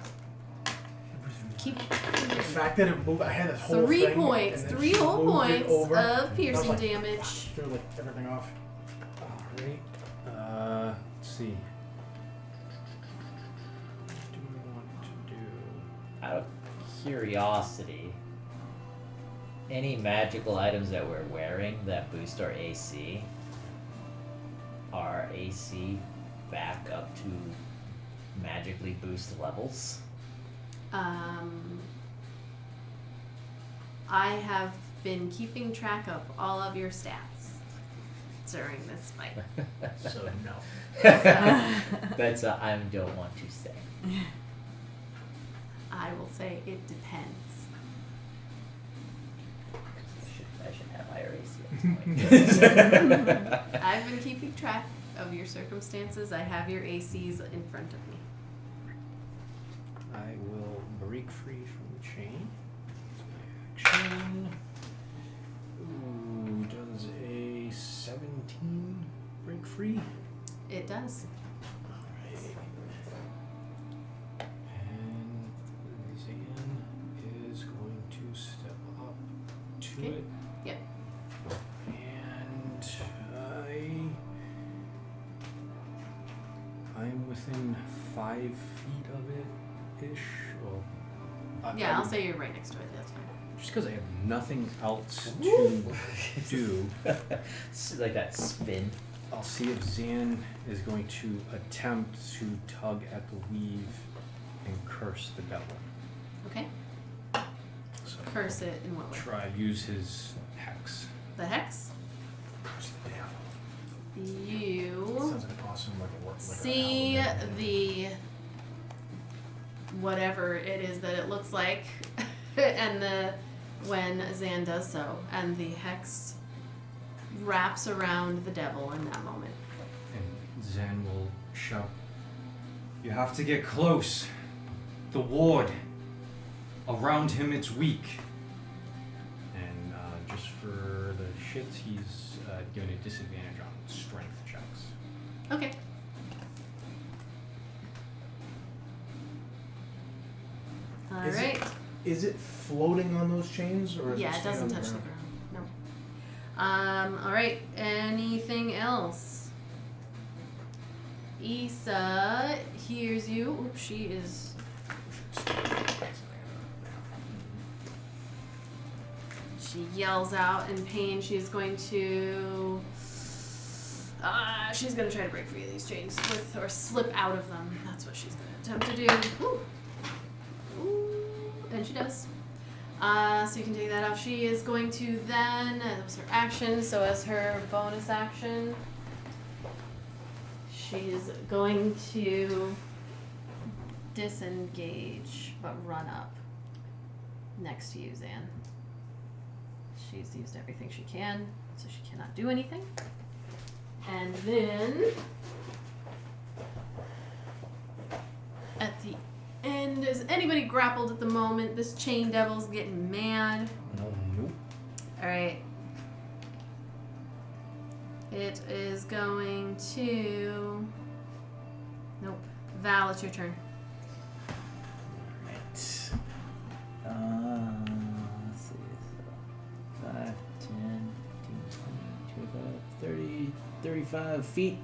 Keep The fact that it moved, I had this whole 3 thing, points, and then 3 she whole moved it points over. of I was piercing like, damage. Threw like everything off. Alright. Let's see. What do I want to do? Out of curiosity, any magical items that we're wearing that boost our AC, are AC back up to magically boost levels? I have been keeping track of all of your stats during this fight. So no. That's I don't want to say. I will say it depends. I should have higher AC at this point. I've been keeping track of your circumstances. I have your ACs in front of me. I will break free from the chain. That's my action. Ooh, does a 17 break free? It does. Alright. And Zan is going to step up to Okay. it. Yep. And I'm within 5 feet of it ish. Well, Yeah, I'll say you're right next to it. That's fine. just because I have nothing else to do, It's like that spin. I'll see if Zan is going to attempt to tug at the weave and curse the devil. Okay. So Curse it in what way? try use his hex. The hex. Curse the devil. You Sounds like an awesome see the whatever it is that it looks like, and when Zan does so, and the hex wraps around the devil in that moment. And Zan will shout, "You have to get close. The ward. Around him it's weak." And just for the shits, he's given a disadvantage on strength checks. Okay. All Is it- right. Is it floating on those chains, or is Yeah, it staying doesn't on touch the ground? ground. No. All right. Anything else? Issa hears you. Oops, she is. She yells out in pain. She's going to. She's gonna try to break free of these chains or slip out of them. That's what she's gonna attempt to do. Ooh. And she does. So you can take that off. She is going to then, that was her action, so as her bonus action, she's going to disengage, but run up next to you, Zan. She's used everything she can, so she cannot do anything. And then, at the end, is anybody grappled at the moment? This chain devil's getting mad. Nope. Alright. It is going to. Nope. Val, it's your turn. Alright. Let's see. So 5, 10, 15, 20, 25, 30, 35 feet.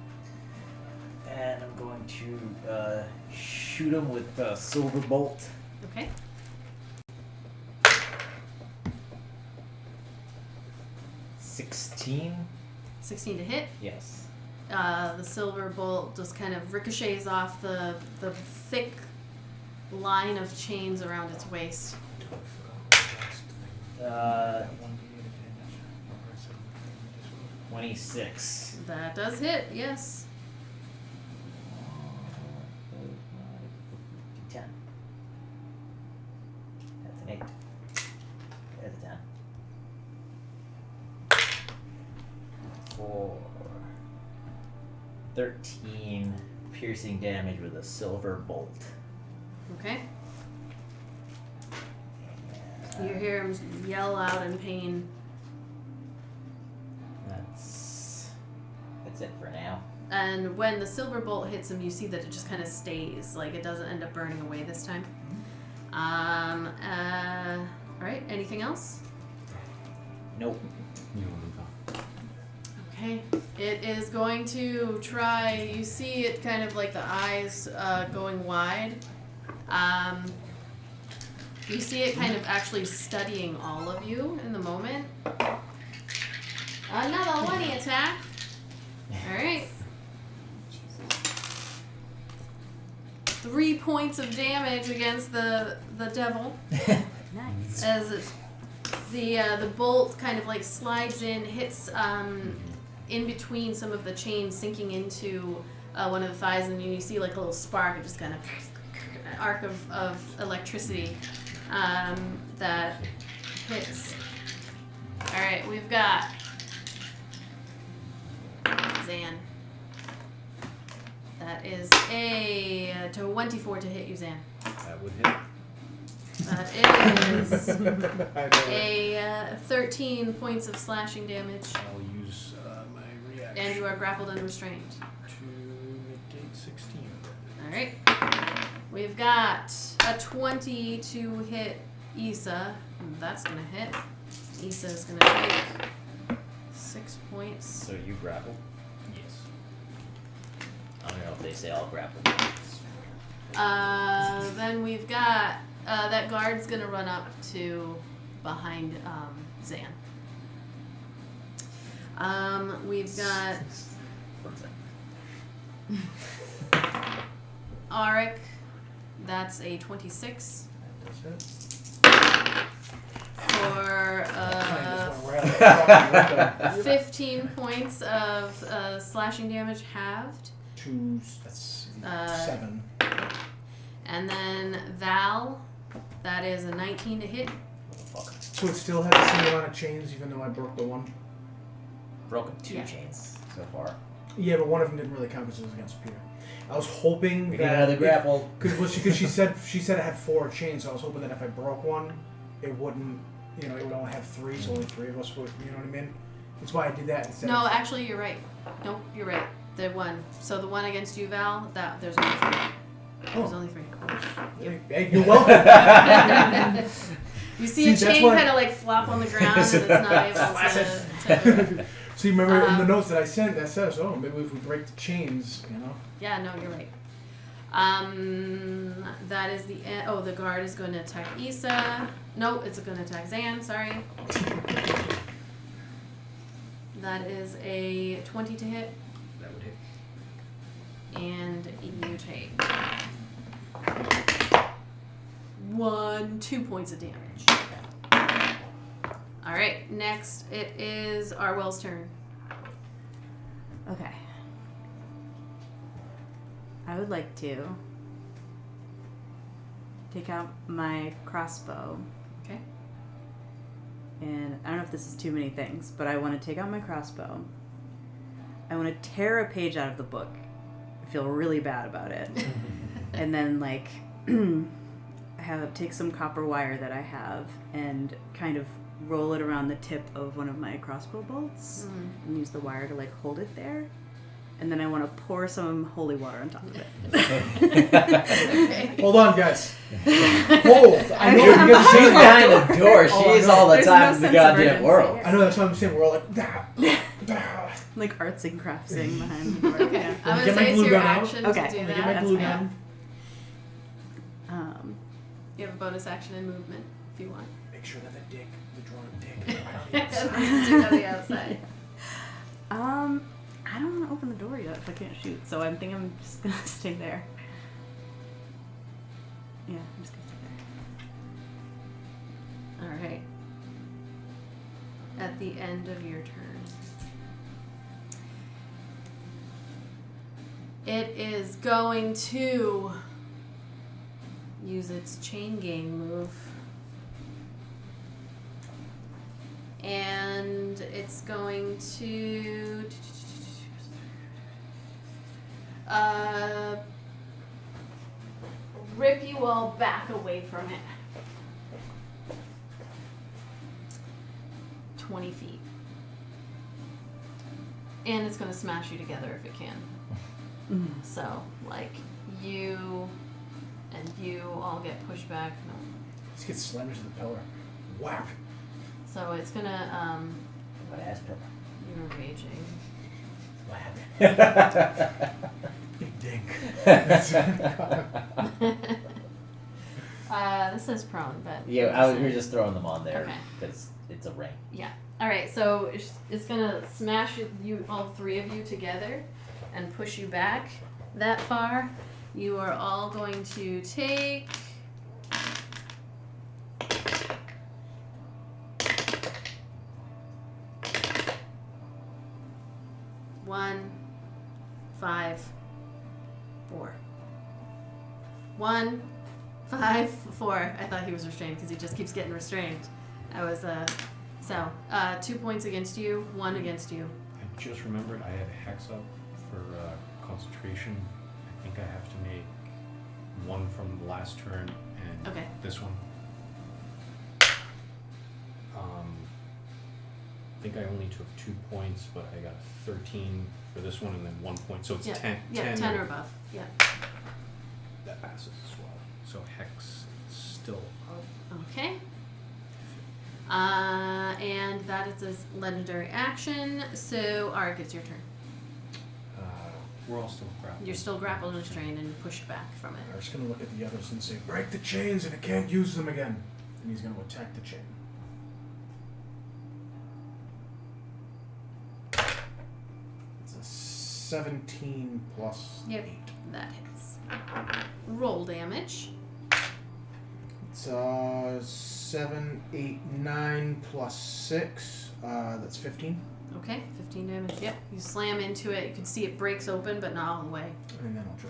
And I'm going to shoot him with a silver bolt. Okay. $16. 16 to hit. Yes. The silver bolt just kind of ricochets off the thick line of chains around its waist. 26. That does hit, yes. for 13 piercing damage with a silver bolt. Okay. You hear him yell out in pain. That's it for now. And when the silver bolt hits him, you see that it just kind of stays. Like, it doesn't end up burning away this time. Alright, anything else? Nope. Okay. It is going to try, you see it kind of like the eyes going wide. You see it kind of actually studying all of you in the moment. Another 20 attack. Alright. 3 points of damage against the devil. Nice. As the bolt kind of like slides in, hits in between some of the chains, sinking into one of the thighs, and you see like a little spark, it just kind of an arc of electricity that hits. Alright, we've got Zan. That is a 24 to hit you, Zan. That would hit. That is I know. a 13 points of slashing damage, I'll use my reaction and you are grappled and restrained. to negate 16. Alright. We've got a 20 to hit Issa. That's going to hit. Issa is going to take 6 points. So you grapple. Yes. I don't know if they say I'll grapple. Then we've got that guard's going to run up to behind Zan. We've got Arik. That's a 26 for 15 points of slashing damage halved. That's Uh, 7. And then Val, that is a 19 to hit. Motherfucker. So it still has the same amount of chains, even though I broke the one. Broken 2 Yeah. chains so far. Yeah, but one of them didn't really count because it was against Peter. I was hoping We that need another grapple. because she said it had 4 chains, so I was hoping that if I broke one, it wouldn't. It would only have 3, so only 3 of us would. You know what I mean? That's why I did that instead. No, of, actually, you're right. Nope, you're right. The one. So the one against you, Val, there's only 3. There's only 3. Hey, you're welcome. You see a See, that's chain why- kind of like flop on the ground and it's not able to So you remember in the Um, notes that I sent that says, "Oh, maybe if we break the chains, Yeah, no, you're right. That is the end. Oh, the guard is going to attack Issa. No, it's going to attack Zan. Sorry. That is a 20 to hit, That would hit. and you take 2 points of damage. All right. Next, it is Arwell's turn. Okay. I would like to take out my crossbow. Okay. And I don't know if this is too many things, but I want to take out my crossbow. I want to tear a page out of the book. I feel really bad about it. And then, like, take some copper wire that I have and kind of roll it around the tip of one of my crossbow bolts and use the wire to, like, hold it there. And then I want to pour some holy water on top of it. Okay. Hold on, guys. Hold. I know I'm because She's behind the door. Oh, She is no. all the There's time no in the sense of goddamn urgency world. here. I know that's what I'm saying. We're all like, dah. Like arts and craftsing behind the door. Okay. Yeah. I'm Get going my to say it's glue your gun out. action Okay. to do Get that. my that's glue fine. gun. You have a bonus action in movement if you want. Make sure that the drawn dick. Do it on the outside. I don't want to open the door yet if I can't shoot, so I think I'm just gonna stay there. Yeah, I'm just gonna stay there. All right. At the end of your turn, it is going to use its chain gang move and it's going to rip you all back away from it. 20 feet. And it's going to smash you together if it can. So, like, you and you all get pushed back. No. Just get slammed into the pillar. Whack. So it's going to, What ass pillar? you're raging. What happened? Big dink. This is prone, but... Yeah, we were just throwing them on there Okay. because it's a ring. Yeah. All right, so it's going to smash you, all three of you together and push you back that far. You are all going to take... One, 5, 4. 1, 5, 4. I thought he was restrained because he just keeps getting restrained. I was, so, 2 points against you, 1 against you. I just remembered I had a hex up for concentration. I think I have to make 1 from the last turn and Okay. this one. I think I only took 2 points, but I got 13 for this one and then 1 point. So it's Yeah. 10. Yeah, 10 or above. Yeah. That passes as well. So hex is still up. Okay. And that is a legendary action. So, Ark, it's your turn. We're all still grappled. You're still grappled and restrained and pushed back from it. I'm just going to look at the others and say, break the chains and I can't use them again. And he's going to attack the chain. It's a 17 plus Yep. 8. That hits. Roll damage. It's 7, 8, 9 plus 6. That's 15. Okay, 15 damage. Yep. You slam into it. You can see it breaks open, but not all the way. And then I'll try.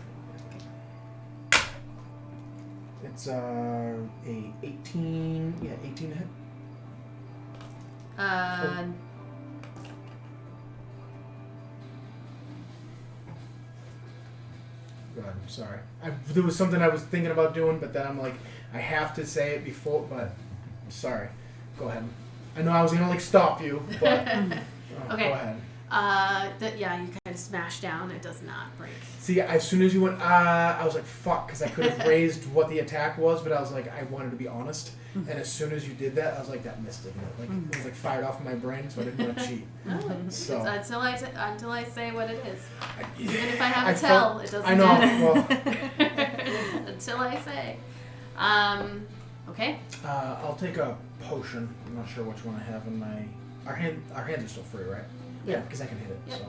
It's a 18. Yeah, 18 to hit. God, I'm sorry. There was something I was thinking about doing, but then I'm like, I have to say it before, but I'm sorry. Go ahead. I know I was going to, like, stop you, but Okay. Go ahead. Yeah, you kind of smash down. It does not break. See, as soon as you went, I was like, fuck, because I could have raised what the attack was, but I was like, I wanted to be honest. And as soon as you did that, I was like, that missed it. Like, it was like fired off in my brain, so I didn't want to cheat. So It's until I say what it is. Even if I have I a tell, felt- it doesn't I know. matter. Well, Until I say. Okay. I'll take a potion. I'm not sure which one I have in my. Our hands are still free, right? Yeah. Because I can hit it. Yep. So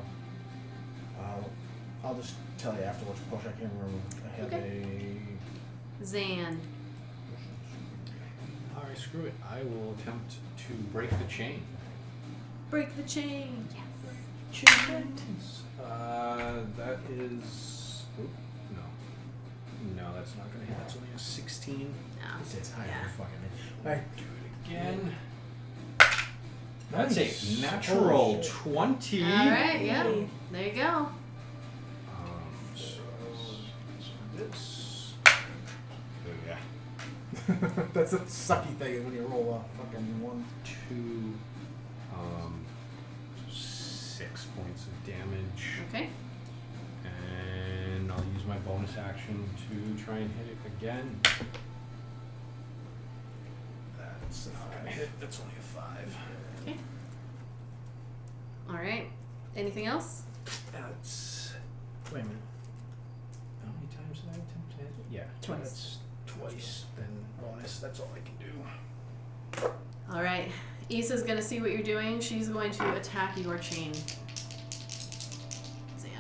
I'll just tell you after which potion. I can't remember. I have Zan. Alright, screw it. I will attempt to break the chain. Break the chain. Yes. That is. Oop, no, that's not gonna hit. That's only a 16. No. a. It says higher Yeah. than fucking me. All right. Do it again. Nice. That's a natural Holy shit. 20. All right. Yeah. There you go. So this. Oh yeah. That's a sucky thing when you roll a fucking 1. 2. 6 points of damage. Okay. And I'll use my bonus action to try and hit it again. That's not gonna hit. That's only a 5. Okay. All right. Anything else? That's. Wait a minute. How many times did I attempt to hit it? Yeah. Twice. That's twice. Then bonus. That's all I can do. All right. Issa's gonna see what you're doing. She's going to attack your chain. Zan.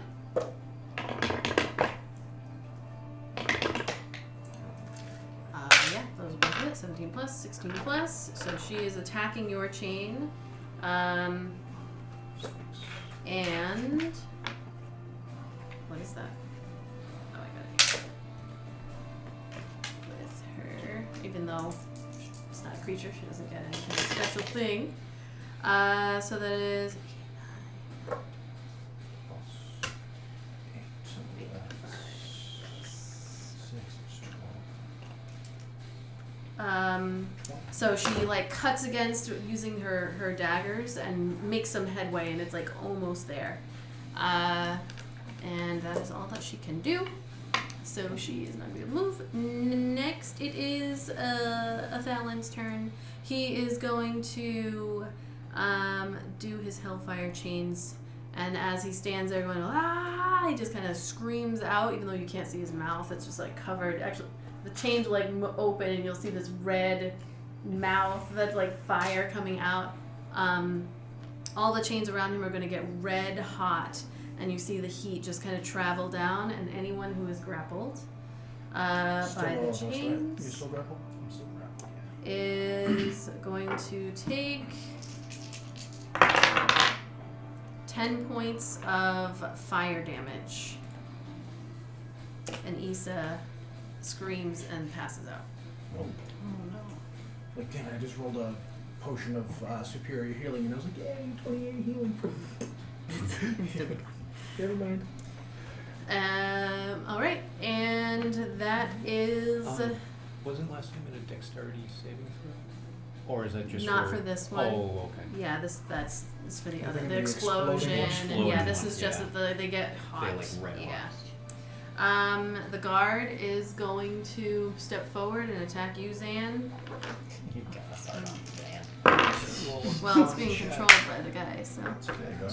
Yeah, those both hit. 17 plus, 16 plus. So she is attacking your chain. And what is that? Oh, I got it. With her, even though it's not a creature, she doesn't get any kind of special thing. So that is so she like cuts against using her daggers and makes some headway, and it's like almost there. And that is all that she can do. So she is not going to move. Next, it is a Thallan's turn. He is going to do his Hellfire Chains, and as he stands there going, ah, he just kind of screams out, even though you can't see his mouth. It's just like covered. Actually, the chains will like open, and you'll see this red mouth that's like fire coming out. All the chains around him are going to get red hot, and you see the heat just kind of travel down, and anyone who is grappled by the chains You still grapple? I'm still grappled, yeah. is going to take 10 points of fire damage. And Issa screams and passes out. Oh no. Like, damn it, I just rolled a potion of superior healing, and I was like, yay, 28 healing for Never mind. Alright, and that is Wasn't last time in a dexterity saving throw? Or is that just not for this one. Oh, okay. Yeah, that's for the I other, think the the explosion, exploding and yeah, one, this is just yeah. that they get hot. They like red yeah. hot. The guard is going to step forward and attack you, Zan. You gotta start on Zan. Well, it's being controlled by the guy, so There you go.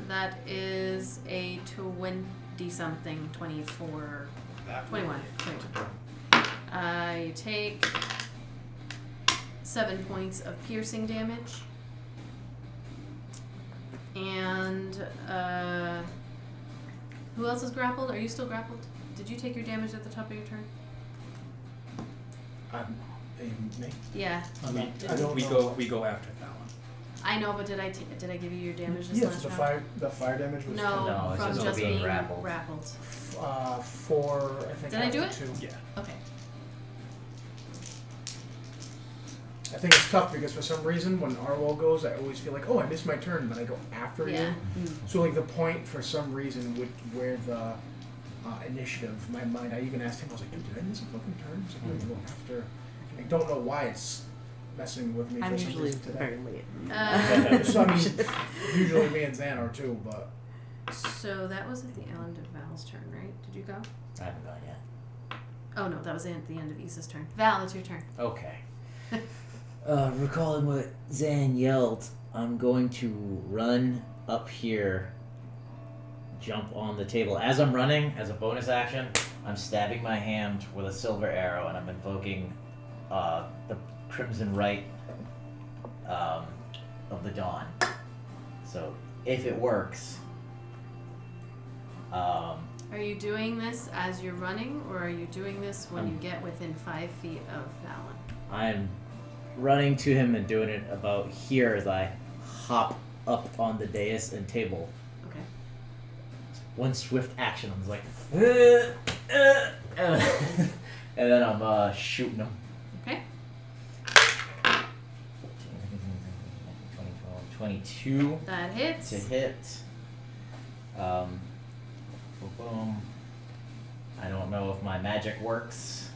that is a 20-something, 24, 21. You take 7 points of piercing damage. And who else is grappled? Are you still grappled? Did you take your damage at the top of your turn? Me? Yeah. I don't know. We go after Thallan. I know, but did I give you your damage this Yeah, last the round? fire damage was No, it's from just just being being grappled. grappled. 4, I think. Did I do after it? 2. Yeah. Okay. I think it's tough because for some reason when Arwol goes, I always feel like, oh, I missed my turn, but I go after Yeah. you. So like the point for some reason would where the initiative, my mind, I even asked him, I was like, dude, did I miss a fucking turn? So I'm gonna go after. I don't know why it's messing with me I'm for some usually reason today. very late. So I mean, usually me and Zan are too, but So that was at the end of Val's turn, right? Did you go? I haven't gone yet. Oh no, that was at the end of Issa's turn. Val, it's your turn. Okay. Recalling what Zan yelled, I'm going to run up here, jump on the table. As I'm running, as a bonus action, I'm stabbing my hand with a silver arrow, and I'm invoking the Crimson Rite of the Dawn. So, if it works... Are you doing this as you're running, or are you doing this when you get within 5 feet of Thallan? I'm running to him and doing it about here as I hop up on the dais and table. Okay. One swift action, I'm just like, and then I'm shooting him. Okay. 22 That hits. to hit. Boom. I don't know if my magic works.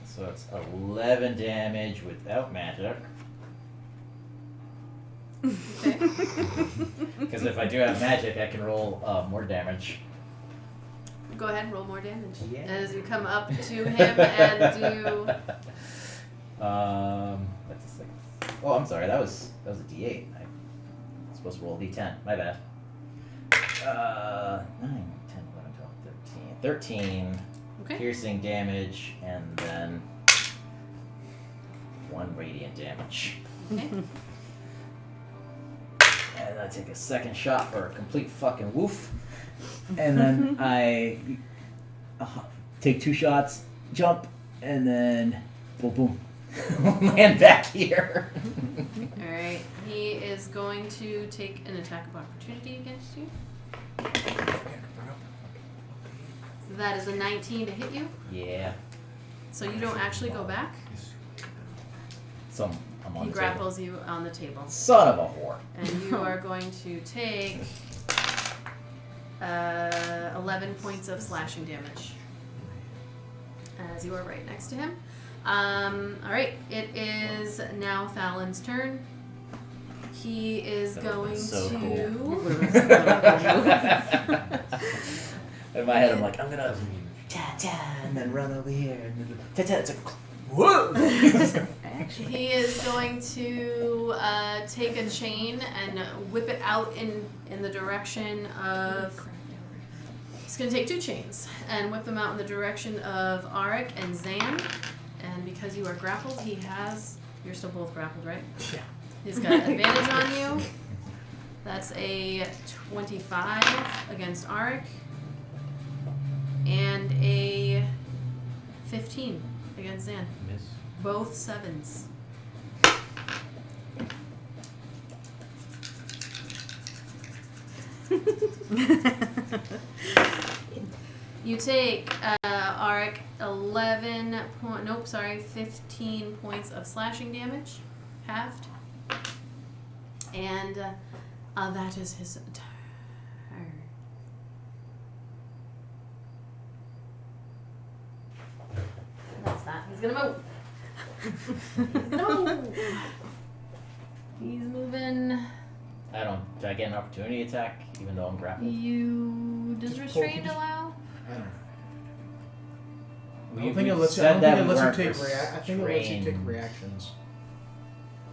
So it's 11 damage without magic. Okay. Because if I do have magic, I can roll more damage. Go ahead and roll more damage. Yeah. As you come up to him and do... That's a 6. Oh, I'm sorry. That was a D8. I'm supposed to roll a D10. My bad. 9, 10, 11, 12, 13. 13 Okay. piercing damage, and then 1 radiant damage. Okay. And I take a second shot for a complete fucking woof. And then I take 2 shots, jump, and then boom, boom. Land back here. Alright. He is going to take an attack of opportunity against you. That is a 19 to hit you. Yeah. So you don't actually go back. So I'm on He the grapples you on the table. table. Son of a whore. And you are going to take 11 points of slashing damage. As you are right next to him. Alright, it is now Thallan's turn. He is That would've going been so to. In my head, I'm like, I'm gonna ta-ta, and then run over here, and then ta-ta, it's like, whoa! He is going to take a chain and whip it out in the direction of. He's going to take 2 chains and whip them out in the direction of Arik and Zan. And because you are grappled, he has. You're still both grappled, right? Yeah. He's got advantage on you. That's a 25 against Arik. And a 15 against Zan. Miss. Both 7s. You take Arik 15 points of slashing damage, halved, and that is his turn. That's that. He's gonna move. He's gonna move. He's moving. Do I get an opportunity attack even though I'm grappled? Does Just restrained pull- allow? I don't know. I We- don't think we it lets you. I said don't that think it we lets you weren't take. I think it lets you take restrained. reactions.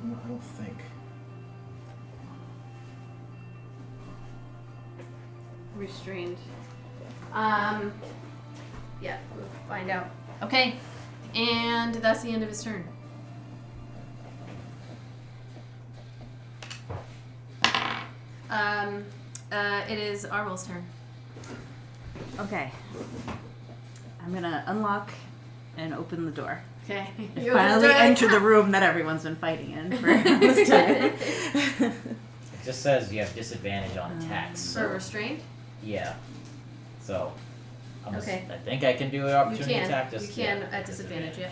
No, I don't think. Restrained. Yeah, we'll find out. Okay, and that's the end of his turn. It is Arwell's turn. Okay. I'm gonna unlock and open the door. Okay. I finally enter the room that everyone's been fighting in for this time. It just says you have disadvantage on attacks. For So, restrained? yeah. So, Okay. I think I can do an You opportunity can. attack. Just, You can yeah, at disadvantage, yeah.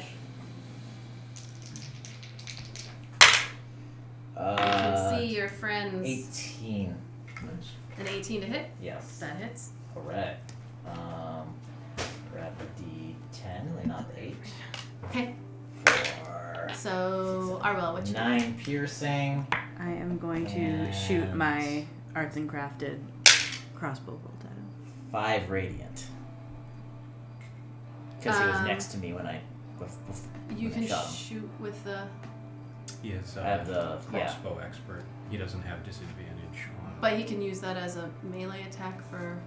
You can see your friends. 18. Nice. An 18 to hit. Yes. That hits. Correct. Grab the D10, not the 8. Okay. For So, Arwell, what you do? 9 piercing. I am going to shoot my arts and crafted crossbow bolt at him. 5 radiant. Because he was Um, next to me when I. You when I can shot him. shoot with the. He is I have the crossbow expert. He doesn't have disadvantage on. But he can use that as a melee attack for.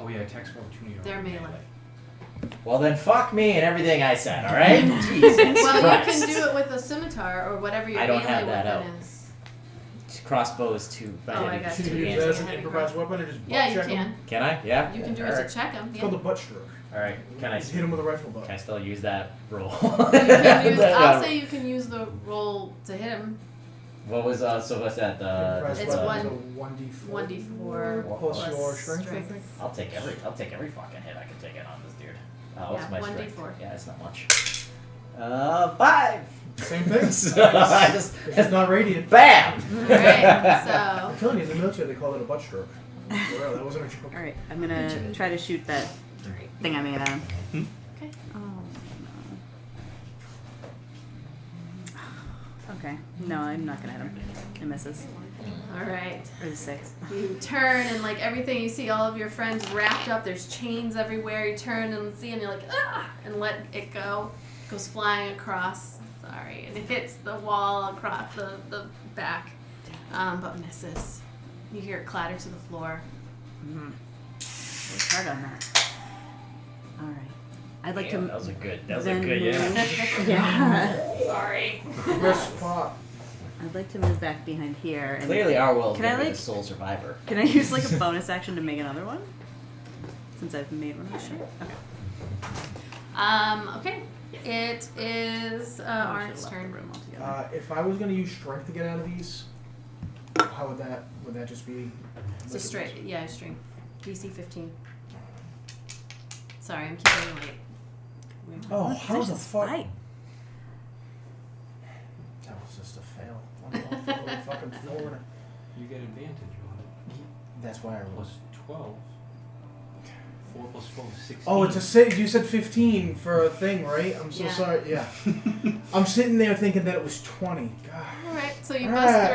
Oh yeah, attacks for opportunity. They're on melee. Well then, fuck me and everything I said. All right. Jesus Well, Christ. you can do it with a scimitar or whatever your I don't melee have that weapon out. is. Crossbow is 2. Oh, I got Should you. you Yeah, use that as yeah. an improvised weapon or just butt Yeah, you check can. him? Can I? Yeah. You can do it Alright. to check him. It's Yeah. called a butt stroke. All right. Can I? Just hit him with a rifle butt. Can I still use that roll? I'll say you can use the roll to hit him. What was so what's that? Improvised it's weapon one- is a 1d4. 1d4 plus plus your strength, I strength. think. I'll take every fucking hit I can take it on this dude. What's Yeah, my 1d4. strength? Yeah, it's not much. 5. Same thing. So I just It's not radiant. bam. Alright, I'm telling you, in the military they call it a butt stroke. For real, that wasn't a joke. Alright, I'm gonna try to shoot that thing I made at him. Okay. Oh, no. Okay. No, I'm not gonna hit him. It misses. Alright. Or the 6. You turn and like everything you see all of your friends wrapped up, there's chains everywhere, you turn and see and you're like, ah, and let it go. It goes flying across. Sorry. And it hits the wall across the back. But misses. You hear it clatter to the floor. Mm-hmm. Worked hard on that. Alright. I'd like Yeah, to that was a good. That was then a good. Yeah. move- yeah. Sorry. Wrist pop. I'd like to move back behind here. And Clearly, our will Can I, is the like- sole survivor. Can I use like a bonus action to make another one? Since I've made one. Sure. Okay. Okay. It is Arn's turn. Room altogether. If I was going to use strength to get out of these, how would that just be? It's a straight, yeah, string. DC 15. Sorry, I'm keeping you late. Oh, Let's how finish the this fuck? fight. That was fucking Florida. You get advantage on it. That's why I rolled. Plus 12. 4 plus 12 is 16. Oh, it's a six. You said 15 for a thing, right? I'm so Yeah. sorry. Yeah. I'm sitting there thinking that it was 20. God. Alright, so you Ah,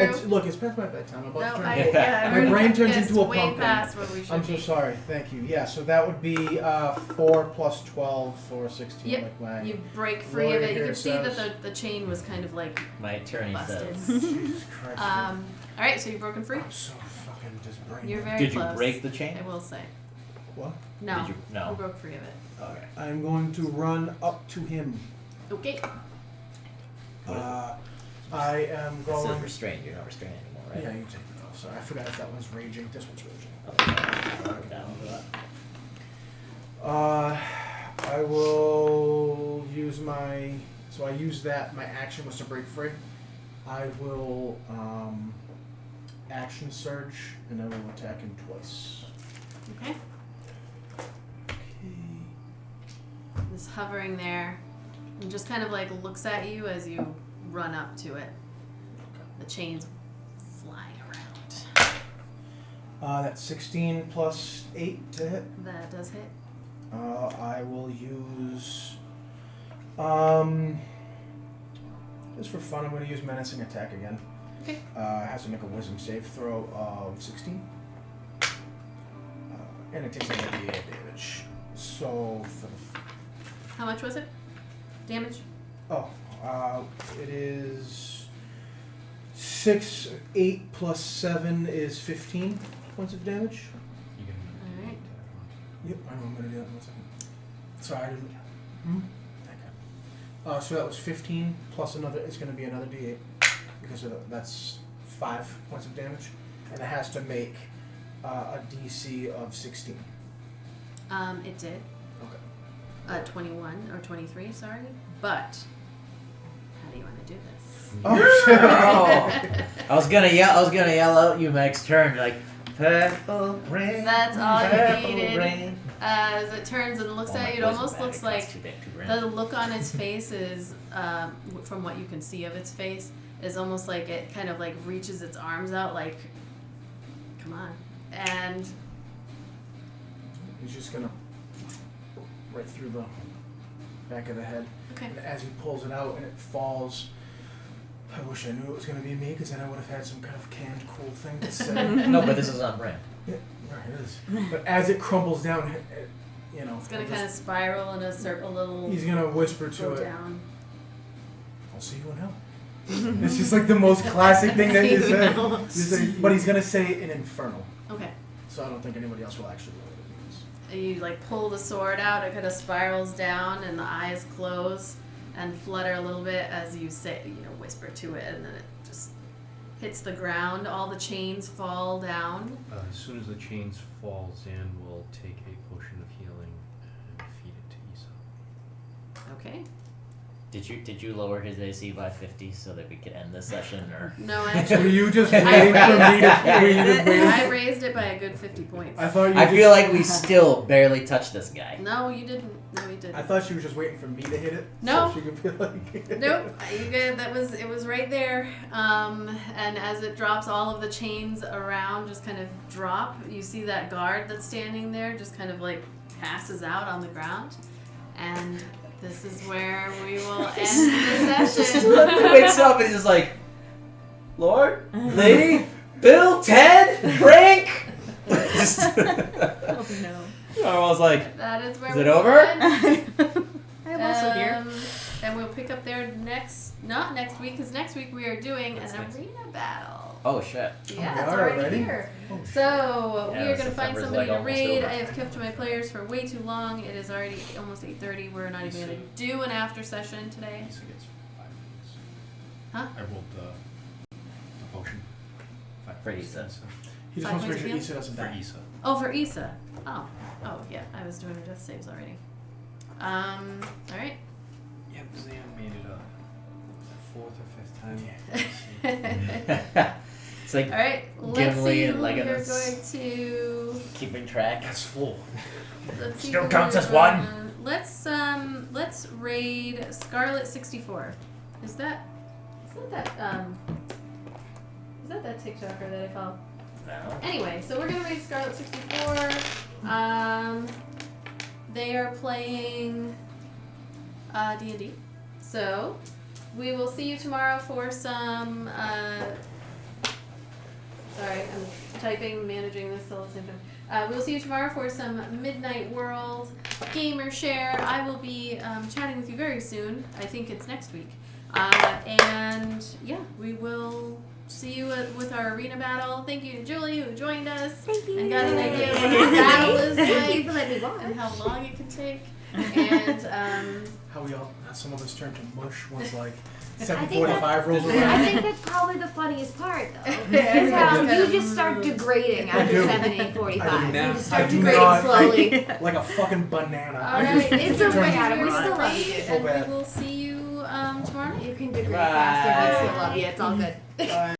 bust through. look, it's past my bedtime. I'm about No, to turn I, into yeah, My I already brain turns guessed into a way pumpkin. past where we should I'm so be. sorry. Thank you. Yeah, so that would be 4 plus 12 for 16. Yep. Like my You break free lawyer of it. You here can see that says- the chain was kind of like My attorney busted. says. Jesus Christ. Alright, so you're broken free. I'm so fucking just brain. You're very Did you close. break the chain? I will say. What? No. Did you? No. You broke free of it. Okay. I'm going to run up to him. Okay. I am It going. says restrained. You're not restrained anymore, right? Yeah, you take it off. Sorry, I forgot if that one's raging. This one's raging. Okay. Mark down for that. I will use my. So I use that. My action was to break free. I will action surge, and I will attack him twice. Okay. Just hovering there, and just kind of like looks at you as you run up to it. The chain's flying around. That's 16 plus 8 to hit. That does hit. I will use. Just for fun, I'm going to use menacing attack again. Okay. Has to make a wisdom save throw of 16. And it takes another D8 damage. So for the How much was it? Damage? it is 6, 8 plus 7 is 15 points of damage. You get Alright. Yep, I know I'm going to do that in 1 second. Sorry, I didn't. Okay. So that was 15 plus another. It's going to be another D8 because that's 5 points of damage, and it has to make a DC of 16. It did. Okay. 21 or 23, sorry. But how do you want to do this? Oh shit! I was gonna yell out you Meg's turn like purple rain. That's all you purple needed. rain. As it turns and looks Oh, at my you, it wisdom almost bag looks costs like too big, $2 the grand. look on its face is, from what you can see of its face, is almost like it kind of like reaches its arms out like, come on. And He's just gonna right through the back of the head. okay. And as he pulls it out and it falls, I wish I knew it was gonna be me, because then I would have had some kind of canned cool thing to say. No, but this is on brand. Yeah, right, it is. But as it crumbles down, you know, It's gonna I'll kind of just- spiral in a circle, little he's gonna whisper to go it, down. "I'll see you in hell." It's just like the most classic thing that you See you said. in hell. He's like- but he's gonna say it in infernal, Okay. so I don't think anybody else will actually know what it means. You like pull the sword out, it kind of spirals down, and the eyes close and flutter a little bit as you say, whisper to it, and then it just hits the ground. All the chains fall down. As soon as the chains falls in, we'll take a potion of healing and feed it to Isa. Okay. Did you lower his AC by 50 so that we could end this session, or? No, Were actually, you just waiting for me to? Were you just waiting? I raised it by a good 50 points. I thought you. I just, feel like we still barely touched this guy. No, you didn't. No, you didn't. I thought she was just waiting for me to hit it. No. So she could be like. Nope, you good. It was right there. And as it drops, all of the chains around just kind of drop. You see that guard that's standing there just kind of like passes out on the ground. And this is where we will end the He session. wakes up and he's just like, Lord, Lady, Bill, Ted, Frank. Just Oh no. I was like, That is where Is we it will over? end. I'm also here. And we'll pick up there not next week, because next week we are doing an arena battle. oh shit. Yeah, we it's are already already? here. Oh, So Yeah, we are going to find September's, somebody like, to almost raid. over. I have kept my players for way too long. It is already almost 8:30. We're not even going to do an after session today. Isa gets 5 minutes. Huh? I rolled the potion. 5 For points Isa. to Isa. He just Five wants to make points sure of Issa doesn't For die. Isa. Oh, for Issa. Oh yeah. I was doing her death saves already. All right. Yeah, Zan made it up. 4th or 5th time. It's like All right. Let's Gimli see and who we're Legolas. going to. keeping track. That's full. Let's see. Still who counts we're as one. gonna- Let's raid Scarlet 64. Is that Was that TikToker that I follow? No. Anyway, so we're gonna raid Scarlet 64. They are playing D&D. So we will see you tomorrow for some. Sorry, I'm typing, managing this all at the same time. We'll see you tomorrow for some Midnight World Gamer Share. I will be chatting with you very soon. I think it's next week. And yeah, we will see you with our arena battle. Thank you to Julie who joined us. Thank you. And got an idea of what the battle is Thank you like for letting me watch. and how long it can take. And How we all, some of us turned to mush once like I think 7:45 rolls I around. think that's probably the funniest part, though. Yeah, Is how it's you kinda- just start degrading I after do. 7, I 8:45. do You not. just I start do degrading not. slowly. Like a fucking banana. all I right, just it's turn okay. Adam, We're we still still love love you, you. and So bad. we will see you tomorrow night. You can degrade Bye. faster. We still love you. It's all good. Bye.